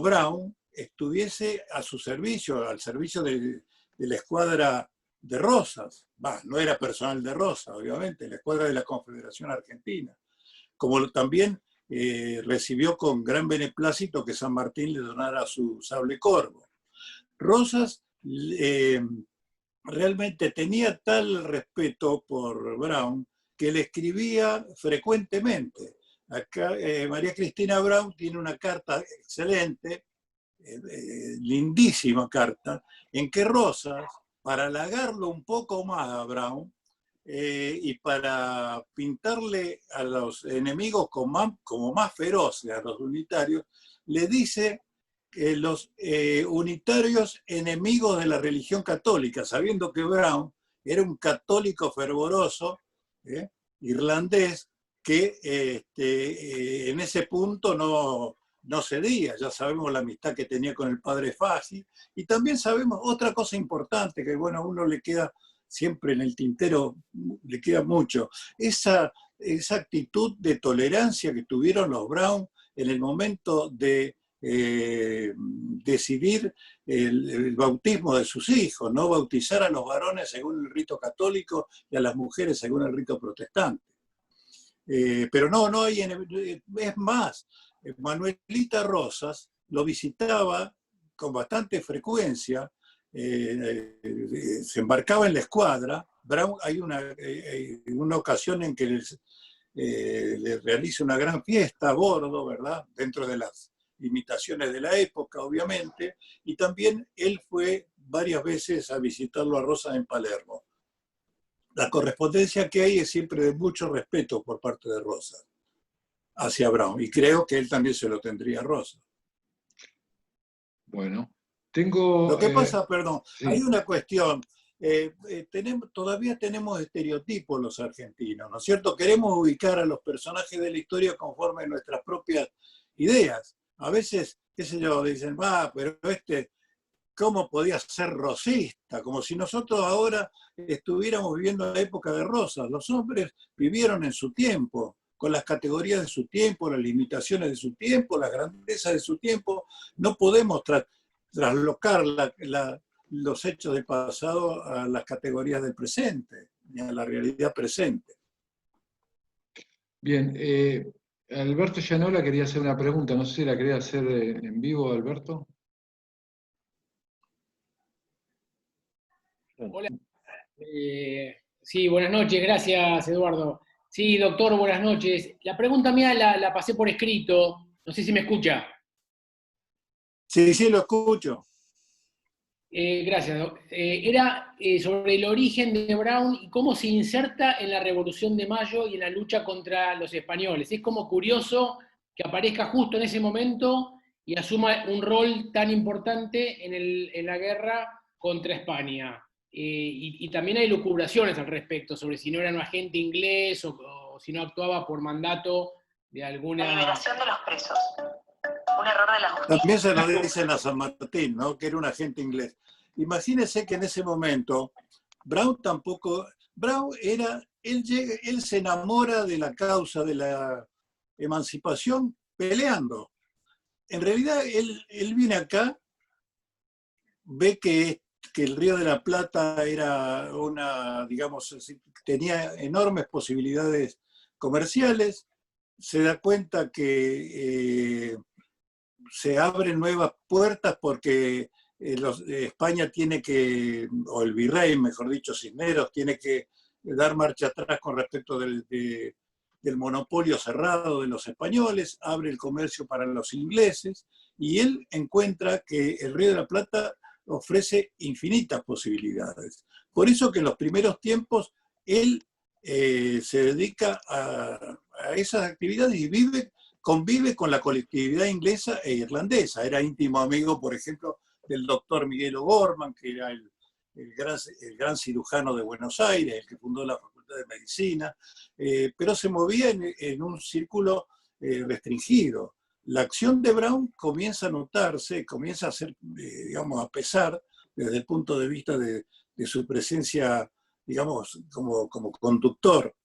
Brown estuviese a su servicio, al servicio de la escuadra de Rosas. No era personal de Rosas, obviamente, la escuadra de la Confederación Argentina. Como también recibió con gran beneplácito que San Martín le donara su sable corvo. Rosas realmente tenía tal respeto por Brown que le escribía frecuentemente. Acá, María Cristina Brown tiene una carta excelente, lindísima carta, en que Rosas, para halagarlo un poco más a Brown y para pintarle a los enemigos como más feroces, a los unitarios, le dice los unitarios enemigos de la religión católica, sabiendo que Brown era un católico fervoroso, irlandés, que en ese punto no cedía. Ya sabemos la amistad que tenía con el padre Fassi, y también sabemos otra cosa importante que, bueno, a uno le queda siempre en el tintero, le queda mucho, esa actitud de tolerancia que tuvieron los Brown en el momento de decidir el bautismo de sus hijos, no bautizar a los varones según el rito católico y a las mujeres según el rito protestante. Pero no hay, es más, Manuelita Rosas lo visitaba con bastante frecuencia, se embarcaba en la escuadra. Brown, hay una ocasión en que le realiza una gran fiesta a bordo, ¿verdad? Dentro de las limitaciones de la época, obviamente, y también él fue varias veces a visitarlo a Rosas en Palermo. La correspondencia que hay es siempre de mucho respeto por parte de Rosas hacia Brown, y creo que él también se lo tendría a Rosas. Bueno, tengo... Lo que pasa, perdón, sí. hay una cuestión. todavía tenemos estereotipos los argentinos, ¿no es cierto? Queremos ubicar a los personajes de la historia conforme a nuestras propias ideas. A veces, qué sé yo, dicen, pero ¿cómo podía ser rosista? Como si nosotros ahora estuviéramos viviendo la época de Rosas. Los hombres vivieron en su tiempo, con las categorías de su tiempo, las limitaciones de su tiempo, las grandezas de su tiempo. No podemos traslocar los hechos del pasado a las categorías del presente, ni a la realidad presente. Bien, Alberto Llanola quería hacer una pregunta, no sé si la quería hacer en vivo, Alberto. Hola. Sí, buenas noches, gracias Eduardo. Sí, doctor, buenas noches. La pregunta mía la pasé por escrito, no sé si me escucha. Sí, lo escucho. Gracias, doc. Era sobre el origen de Brown y cómo se inserta en la Revolución de Mayo y en la lucha contra los españoles. Es como curioso que aparezca justo en ese momento y asuma un rol tan importante en la guerra contra España. Y también hay lucubraciones al respecto, sobre si no era un agente inglés o si no actuaba por mandato de alguna... La liberación de los presos. Un error de la justicia. También se lo dicen a San Martín, ¿no? Que era un agente inglés. Imagínense que en ese momento Brown él se enamora de la causa de la emancipación peleando. En realidad él viene acá, ve que el Río de la Plata era tenía enormes posibilidades comerciales, se da cuenta que se abren nuevas puertas porque España tiene que, o el virrey, mejor dicho, Cisneros, tiene que dar marcha atrás con respecto del monopolio cerrado de los españoles, abre el comercio para los ingleses, y él encuentra que el Río de la Plata ofrece infinitas posibilidades. Por eso que en los primeros tiempos él se dedica a esas actividades y convive con la colectividad inglesa e irlandesa. Era íntimo amigo, por ejemplo, del doctor Miguel O'Gorman, que era el gran cirujano de Buenos Aires, el que fundó la Facultad de Medicina, pero se movía en un círculo restringido. La acción de Brown comienza a notarse, comienza a ser, a pesar, desde el punto de vista de su presencia, como conductor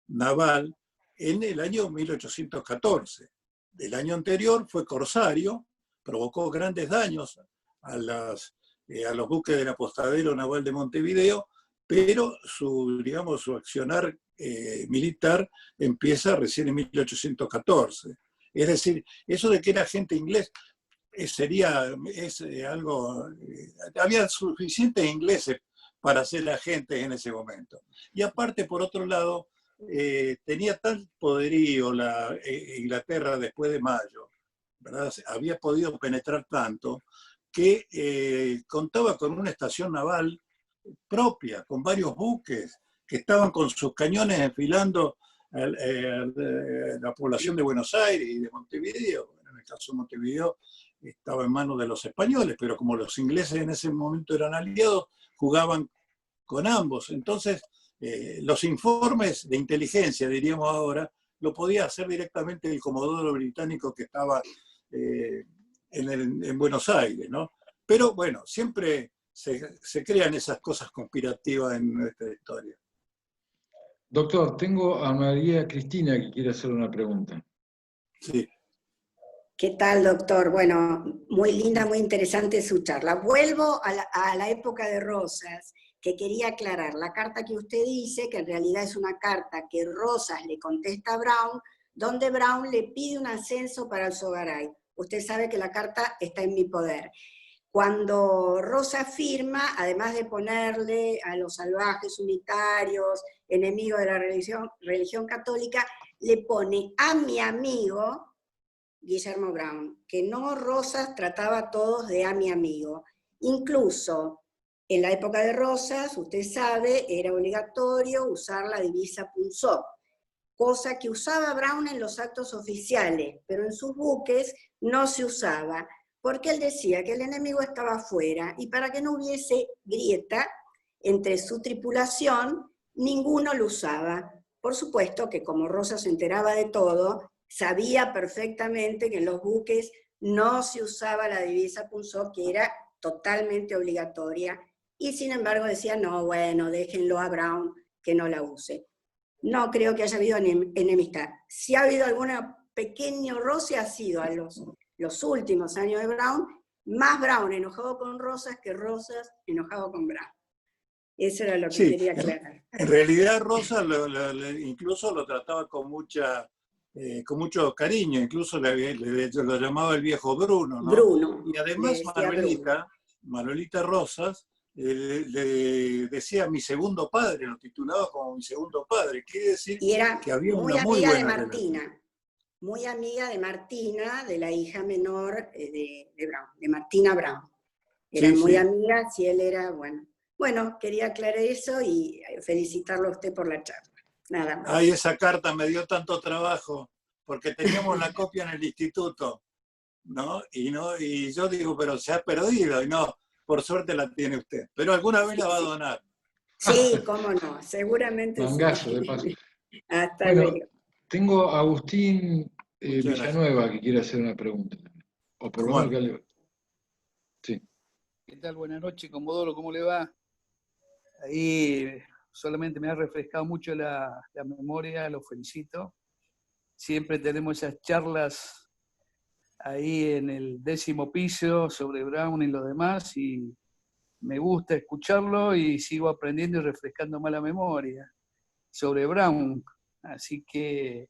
naval, en el año 1814. El año anterior fue corsario, provocó grandes daños a los buques del apostadero naval de Montevideo, pero su accionar militar empieza recién en 1814. Es decir, eso de que era agente inglés había suficientes ingleses para ser agentes en ese momento. Y aparte, por otro lado, tenía tal poderío la Inglaterra después de Mayo, ¿verdad? Había podido penetrar tanto que contaba con una estación naval propia, con varios buques que estaban con sus cañones enfilando a la población de Buenos Aires y de Montevideo. En el caso de Montevideo estaba en manos de los españoles, pero como los ingleses en ese momento eran aliados, jugaban con ambos. Entonces, los informes de inteligencia, diríamos ahora, lo podía hacer directamente el comodoro británico que estaba en Buenos Aires, ¿no? Pero bueno, siempre se crean esas cosas conspirativas en nuestra historia. Doctor, tengo a María Cristina que quiere hacer una pregunta. Sí. ¿Qué tal, doctor? Bueno, muy linda, muy interesante su charla. Vuelvo a la época de Rosas, que quería aclarar. La carta que usted dice, que en realidad es una carta que Rosas le contesta a Brown, donde Brown le pide un ascenso para el Sogaray. Usted sabe que la carta está en mi poder. Cuando Rosas firma, además de ponerle a los salvajes unitarios, enemigos de la religión católica, le pone a mi amigo Guillermo Brown, que no Rosas trataba a todos de a mi amigo. Incluso en la época de Rosas, usted sabe, era obligatorio usar la divisa punzó, cosa que usaba Brown en los actos oficiales, pero en sus buques no se usaba, porque él decía que el enemigo estaba afuera, y para que no hubiese grieta, entre su tripulación, ninguno lo usaba. Por supuesto que como Rosa se enteraba de todo, sabía perfectamente que en los buques no se usaba la divisa Punzó, que era totalmente obligatoria, y sin embargo decía, no, bueno, déjenlo a Brown que no la use. No creo que haya habido enemistad. Si ha habido alguna pequeño roce, ha sido a los últimos años de Brown, más Brown enojado con Rosas que Rosas enojado con Brown. Eso era lo que Sí, quería aclarar. en realidad Rosa incluso lo trataba con mucho cariño, incluso lo llamaba el viejo Bruno, ¿no? Bruno. Y además Bruno. Manuelita Rosas, le decía mi segundo padre, lo titulaba como mi segundo padre. Quiere decir y era que había muy una muy amiga de buena Martina. relación. Muy amiga de Martina, de la hija menor de Brown, de Martina Brown. Eran Sí, muy sí. amigas y él era, bueno. Bueno, quería aclarar eso y felicitarlo a usted por la charla. Nada más. Ay, esa carta me dio tanto trabajo, porque teníamos la copia en el instituto, ¿no? Y yo digo, pero se ha perdido, y no, por suerte la tiene usted. Pero alguna vez la va a donar. Sí, cómo no, seguramente Mangazo, sí. de paso. Hasta Bueno, luego. tengo a Agustín Muchas Villanueva que quiere hacer una pregunta. O por lo ¿Cómo? menos que le... Sí. ¿Qué tal? Buenas noches, Comodoro, ¿cómo le va? Ahí solamente me ha refrescado mucho la memoria, lo felicito. Siempre tenemos esas charlas ahí en el 10º piso sobre Brown y lo demás, y me gusta escucharlo y sigo aprendiendo y refrescando más la memoria sobre Brown. Así que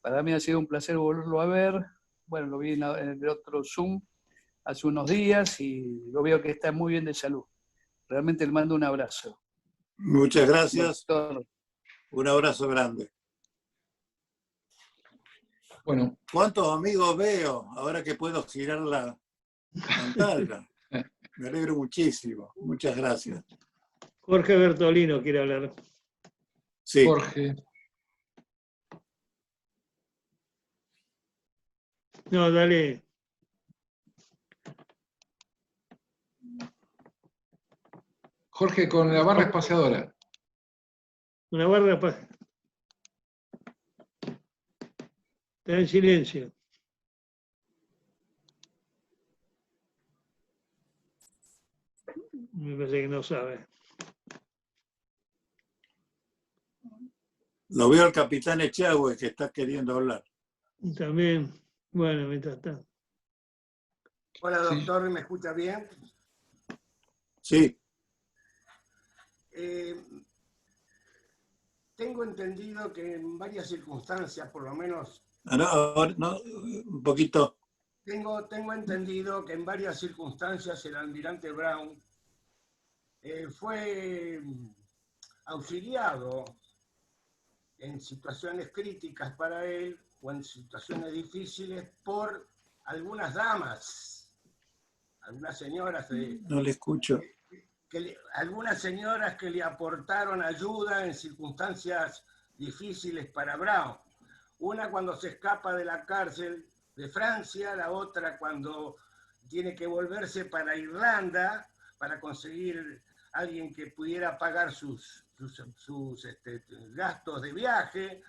para mí ha sido un placer volverlo a ver. Bueno, lo vi en el otro Zoom hace unos días y lo veo que está muy bien de salud. Realmente le mando un abrazo. Muchas gracias. Doctor. Un abrazo grande. Bueno. ¿Cuántos amigos veo ahora que puedo girar la pantalla? Me alegro muchísimo. Muchas gracias. Jorge Bertolino quiere hablar. Sí. Jorge. No, dale. Jorge, con la barra espaciadora. Una barra espaciadora. Está en silencio. Me parece que no sabe. Lo veo al capitán Echagüe que está queriendo hablar. También, bueno, mientras tanto. Hola, doctor, ¿me escucha bien? Sí. Tengo entendido que en varias circunstancias, por lo menos... No, un poquito. Tengo entendido que en varias circunstancias el almirante Brown fue auxiliado en situaciones críticas para él o en situaciones difíciles por algunas damas, algunas señoras no le escucho. Algunas señoras que le aportaron ayuda en circunstancias difíciles para Brown. Una cuando se escapa de la cárcel de Francia, la otra cuando tiene que volverse para Irlanda para conseguir alguien que pudiera pagar sus gastos de viaje.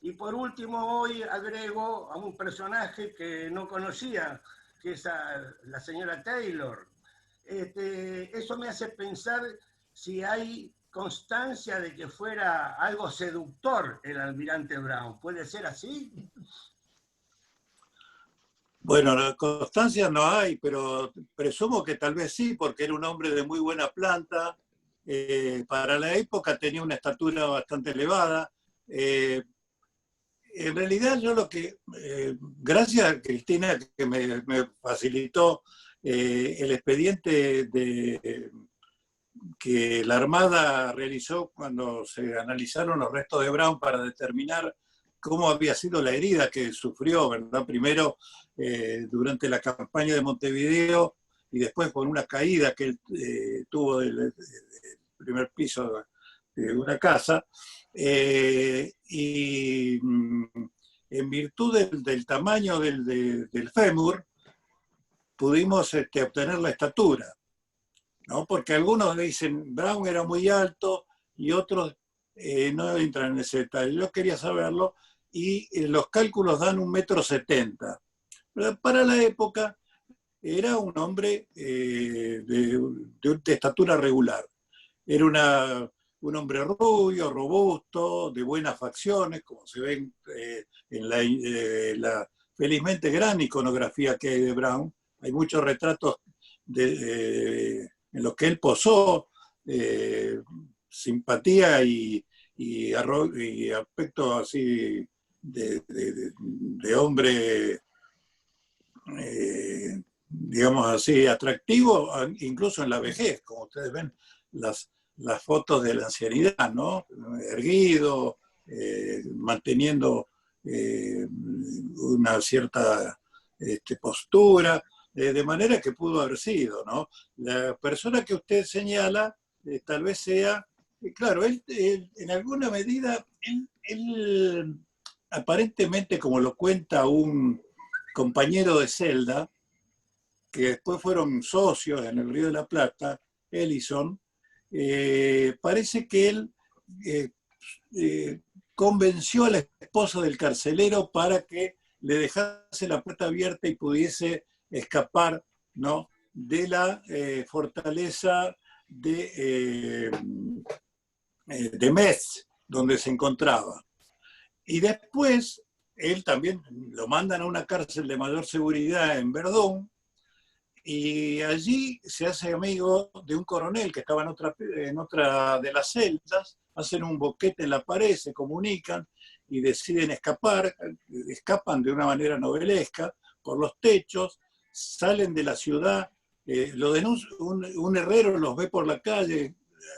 Y por último, hoy agrego a un personaje que no conocía, que es la señora Taylor. Eso me hace pensar si hay constancia de que fuera algo seductor el almirante Brown. ¿Puede ser así? Bueno, la constancia no hay, pero presumo que tal vez sí, porque era un hombre de muy buena planta. Para la época tenía una estatura bastante elevada. En realidad yo gracias a Cristina que me facilitó el expediente que la Armada realizó cuando se analizaron los restos de Brown para determinar cómo había sido la herida que sufrió, ¿verdad? Primero durante la campaña de Montevideo y después por una caída que él tuvo del primer piso de una casa. Y en virtud del tamaño del fémur, pudimos obtener la estatura. ¿no? Porque algunos dicen Brown era muy alto y otros no entran en ese detalle. Yo quería saberlo y los cálculos dan 1,70 m. Para la época era un hombre de estatura regular. Era un hombre rubio, robusto, de buenas facciones, como se ven en la felizmente gran iconografía que hay de Brown. Hay muchos retratos en los que él posó, simpatía y aspecto así de hombre, digamos así, atractivo, incluso en la vejez, como ustedes ven las fotos de la ancianidad, ¿no? Erguido, manteniendo una cierta postura, de manera que pudo haber sido, ¿no? La persona que usted señala tal vez sea, claro, él en alguna medida, él aparentemente, como lo cuenta un compañero de celda, que después fueron socios en el Río de la Plata, Ellison, parece que él convenció a la esposa del carcelero para que le dejase la puerta abierta y pudiese escapar, ¿no?, de la fortaleza de Metz, donde se encontraba. Y después, él también lo mandan a una cárcel de mayor seguridad en Verdún, y allí se hace amigo de un coronel que estaba en otra de las celdas, hacen un boquete en la pared, se comunican y deciden escapar, escapan de una manera novelesca por los techos, salen de la ciudad, lo denuncia, un herrero los ve por la calle,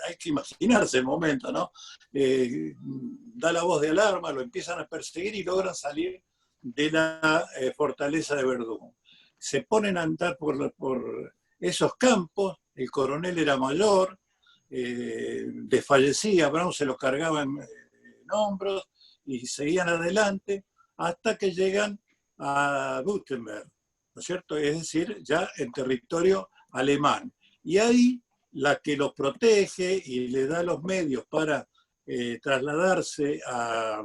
hay que imaginarse el momento, ¿no? Da la voz de alarma, lo empiezan a perseguir y logran salir de la fortaleza de Verdún. Se ponen a andar por esos campos, el coronel era mayor, desfallecía, Brown se los cargaba en hombros y seguían adelante hasta que llegan a Württemberg, ¿no es cierto? Es decir, ya en territorio alemán. Y ahí la que los protege y le da los medios para trasladarse a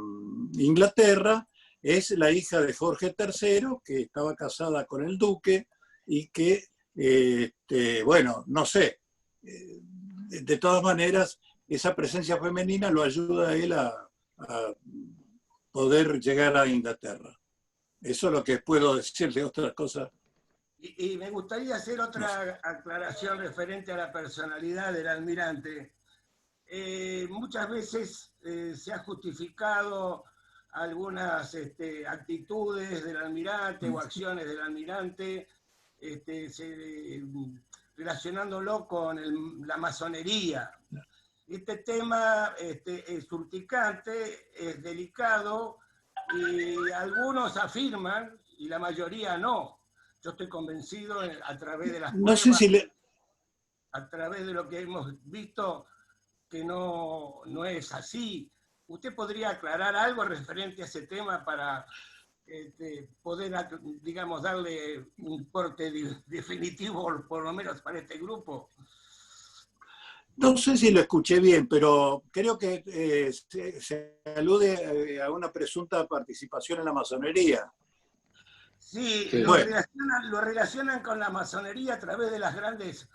Inglaterra es la hija de Jorge III, que estaba casada con el duque y que, bueno, no sé, de todas maneras, esa presencia femenina lo ayuda a él a poder llegar a Inglaterra. Eso es lo que puedo decir de otras cosas. Y me gustaría hacer otra aclaración referente a la personalidad del almirante. Muchas veces se ha justificado algunas actitudes del almirante o acciones del almirante relacionándolo con la masonería. Este tema es urticante, es delicado, y algunos afirman, y la mayoría no. Yo estoy convencido a través de las pruebas, a través de lo que hemos visto, que no es así. ¿Usted podría aclarar algo referente a ese tema para poder, digamos, darle un corte definitivo, por lo menos para este grupo? No sé si lo escuché bien, pero creo que se alude a una presunta participación en la masonería. Sí, bueno. Lo relacionan con la masonería a través de las grandes,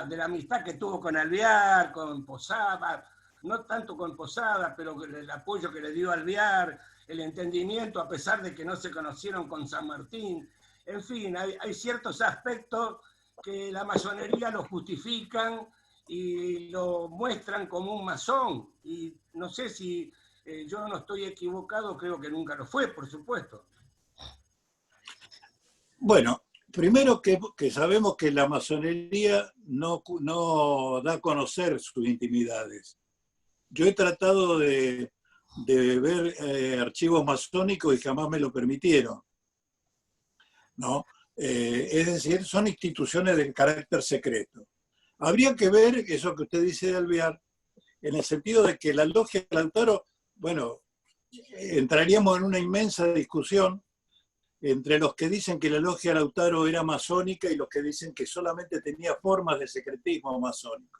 de la amistad que tuvo con Alvear, con Posada, no tanto con Posada, pero el apoyo que le dio Alvear, el entendimiento, a pesar de que no se conocieron con San Martín. En fin, hay ciertos aspectos que la masonería lo justifican y lo muestran como un masón. Y no sé si yo no estoy equivocado, creo que nunca lo fue, por supuesto. Bueno, primero que sabemos que la masonería no da a conocer sus intimidades. Yo he tratado de ver archivos masónicos y jamás me lo permitieron, ¿no? Es decir, son instituciones de carácter secreto. Habría que ver eso que usted dice de Alvear, en el sentido de que la logia del Lautaro, bueno, entraríamos en una inmensa discusión entre los que dicen que la logia Lautaro era masónica y los que dicen que solamente tenía formas de secretismo masónico.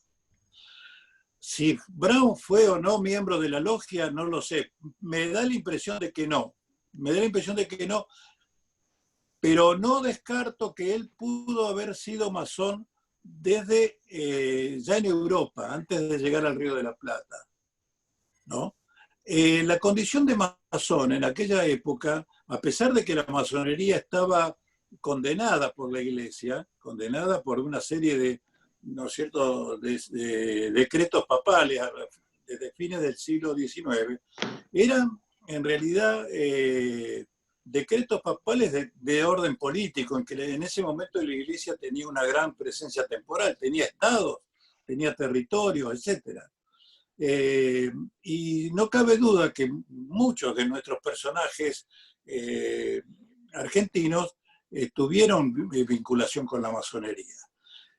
Si Brown fue o no miembro de la logia, no lo sé. Me da la impresión de que no. Me da la impresión de que no. Pero no descarto que él pudo haber sido masón desde ya en Europa, antes de llegar al Río de la Plata, ¿no? La condición de masón en aquella época, a pesar de que la masonería estaba condenada por la Iglesia, condenada por una serie de, ¿no es cierto?, de decretos papales desde fines del siglo XIX, eran en realidad decretos papales de orden político, en que en ese momento la Iglesia tenía una gran presencia temporal, tenía estados, tenía territorios, etc. Y no cabe duda que muchos de nuestros personajes argentinos tuvieron vinculación con la masonería.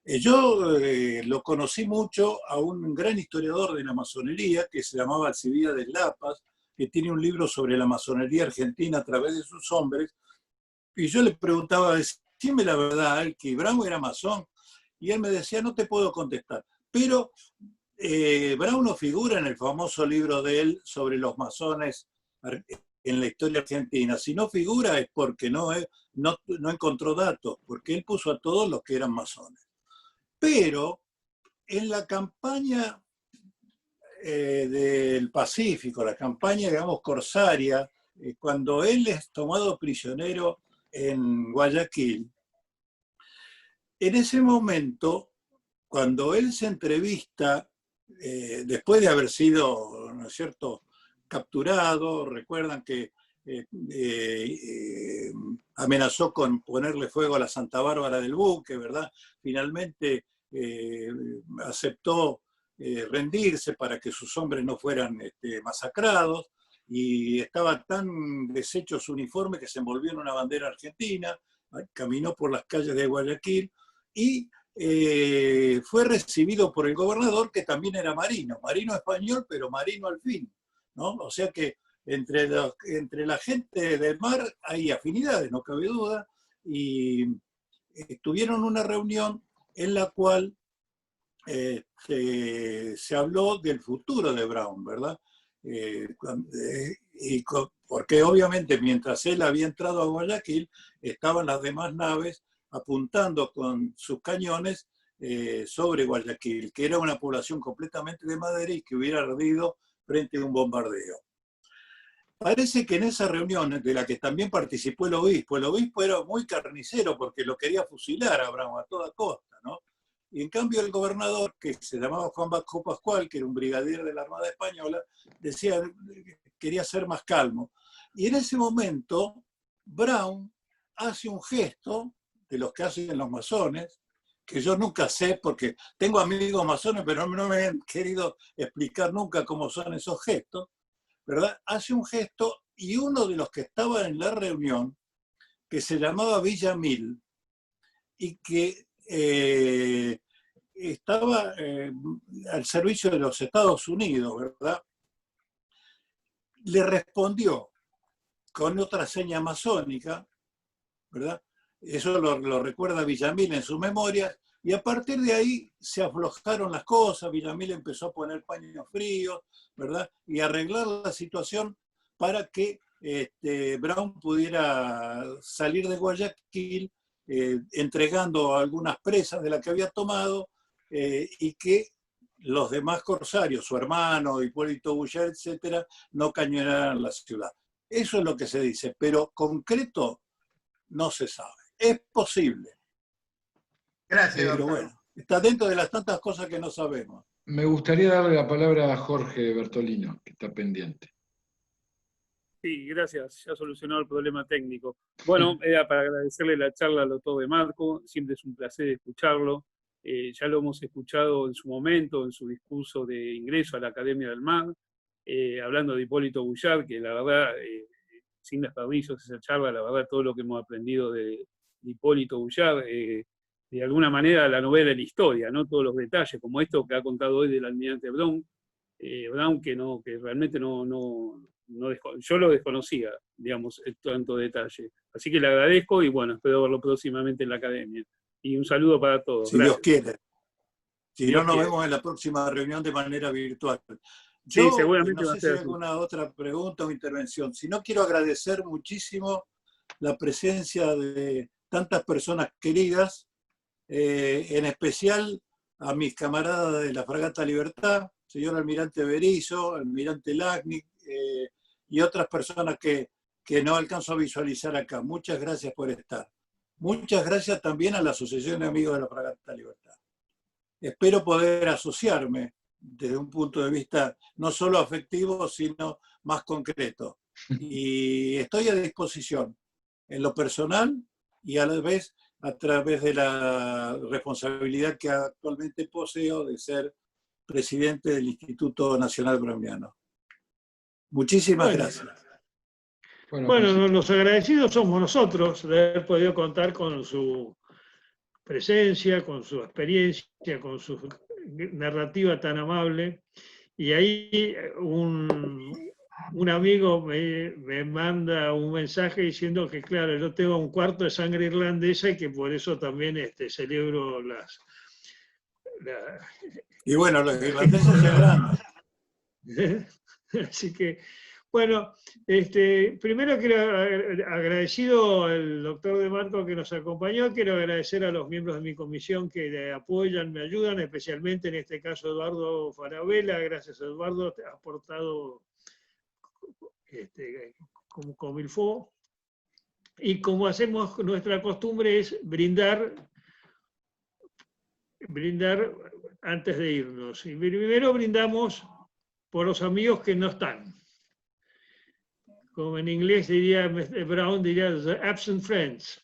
Yo lo conocí mucho a un gran historiador de la masonería que se llamaba Alcibiades Lapas, que tiene un libro sobre la masonería argentina a través de sus hombres, y yo le preguntaba, decime la verdad, que Brown era masón, y él me decía, no te puedo contestar, pero Brown no figura en el famoso libro de él sobre los masones en la historia argentina. Si no figura es porque no encontró datos, porque él puso a todos los que eran masones. Pero en la campaña del Pacífico, la campaña, digamos, corsaria, cuando él es tomado prisionero en Guayaquil, en ese momento, cuando él se entrevista, después de haber sido, ¿no es cierto?, capturado, recuerdan que amenazó con ponerle fuego a la Santa Bárbara del buque, ¿verdad? Finalmente aceptó rendirse para que sus hombres no fueran masacrados, y estaba tan deshecho su uniforme que se envolvió en una bandera argentina, caminó por las calles de Guayaquil y fue recibido por el gobernador, que también era marino español, pero marino al fin, ¿no? O sea que entre la gente del mar hay afinidades, no cabe duda, y tuvieron una reunión en la cual se habló del futuro de Brown, ¿verdad? Porque obviamente mientras él había entrado a Guayaquil, estaban las demás naves apuntando con sus cañones sobre Guayaquil, que era una población completamente de madera y que hubiera ardido frente a un bombardeo. Parece que en esa reunión, de la que también participó el obispo era muy carnicero porque lo quería fusilar a Brown a toda costa, ¿no? Y en cambio el gobernador, que se llamaba Juan Bajo Pascual, que era un brigadier de la Armada Española, decía, quería ser más calmo. Y en ese momento, Brown hace un gesto de los que hacen los masones, que yo nunca sé, porque tengo amigos masones, pero no me han querido explicar nunca cómo son esos gestos, ¿verdad? Hace un gesto, y uno de los que estaba en la reunión, que se llamaba Villamil, y que estaba al servicio de los Estados Unidos, ¿verdad? Le respondió con otra seña masónica, ¿verdad? Eso lo recuerda Villamil en su memoria, y a partir de ahí se aflojaron las cosas. Villamil empezó a poner paños fríos, ¿verdad? Y arreglar la situación para que Brown pudiera salir de Guayaquil entregando algunas presas de las que había tomado, y que los demás corsarios, su hermano, Hipólito Bouyer, etcétera, no cañonaran la ciudad. Eso es lo que se dice, pero concreto no se sabe. Es posible. Gracias, pero doctor. Bueno, está dentro de las tantas cosas que no sabemos. Me gustaría darle la palabra a Jorge Bertolino, que está pendiente. Sí, gracias. Ya solucionó el problema técnico. Bueno, era para agradecerle la charla al doctor de Marco. Siempre es un placer escucharlo. Ya lo hemos escuchado en su momento, en su discurso de ingreso a la Academia del Mar, hablando de Hipólito Bouyer, que la verdad, sin desperdicios esa charla, la verdad todo lo que hemos aprendido de Hipólito Bouyer, de alguna manera la novela de la historia, ¿no? Todos los detalles, como esto que ha contado hoy del almirante Brown, que realmente no yo lo desconocía, digamos, en tanto detalle. Así que le agradezco y bueno, espero verlo próximamente en la academia. Y un saludo para todos. Si Gracias. Dios quiere. Si Dios no, nos quiere. vemos en la próxima reunión de manera virtual. Sí, Yo seguramente no va a sé si ser hay así. alguna otra pregunta o intervención. Si no, quiero agradecer muchísimo la presencia de tantas personas queridas, en especial a mis camaradas de la Fragata Libertad, señor almirante Berizo, almirante Lagnic, y otras personas que no alcanzo a visualizar acá. Muchas gracias por estar. Muchas gracias también a la Asociación de Amigos de la Fragata Libertad. Espero poder asociarme desde un punto de vista no solo afectivo, sino más concreto. Y estoy a disposición en lo personal y a la vez a través de la responsabilidad que actualmente poseo de ser presidente del Instituto Nacional Browniano. Muchísimas gracias. Bueno, los agradecidos somos nosotros de haber podido contar con su presencia, con su experiencia, con su narrativa tan amable. Y ahí un amigo me manda un mensaje diciendo que, claro, yo tengo un cuarto de sangre irlandesa y que por eso también celebro Y bueno, los irlandeses se agrandan. Así que, bueno, primero quiero agradecido al doctor De Marco que nos acompañó, quiero agradecer a los miembros de mi comisión que le apoyan, me ayudan, especialmente en este caso Eduardo Farabella. Gracias a Eduardo, te ha aportado como Comilfo. Y como hacemos, nuestra costumbre es brindar antes de irnos. Y primero brindamos por los amigos que no están. Como en inglés diría, Brown diría, the absent friends.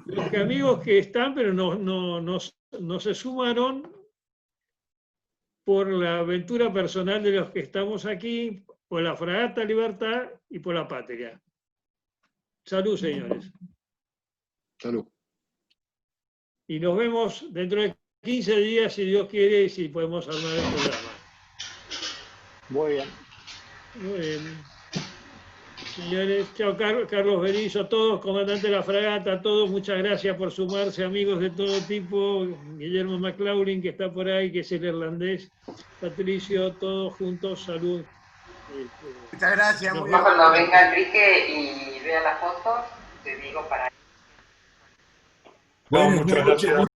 Los amigos que están, pero no se sumaron por la aventura personal de los que estamos aquí, por la Fragata Libertad y por la patria. Salud, señores. Salud. Y nos vemos dentro de 15 días, si Dios quiere, y si podemos armar el programa. Muy bien. Muy bien. Señores, chao Carlos Berizo, a todos, comandante de la fragata, a todos, muchas gracias por sumarse, amigos de todo tipo, Guillermo McLaurin, que está por ahí, que es el irlandés, Patricio, todos juntos, salud. Muchas gracias. Muy bien. Cuando venga Enrique y vea las fotos, te digo para... Bueno, muchas gracias.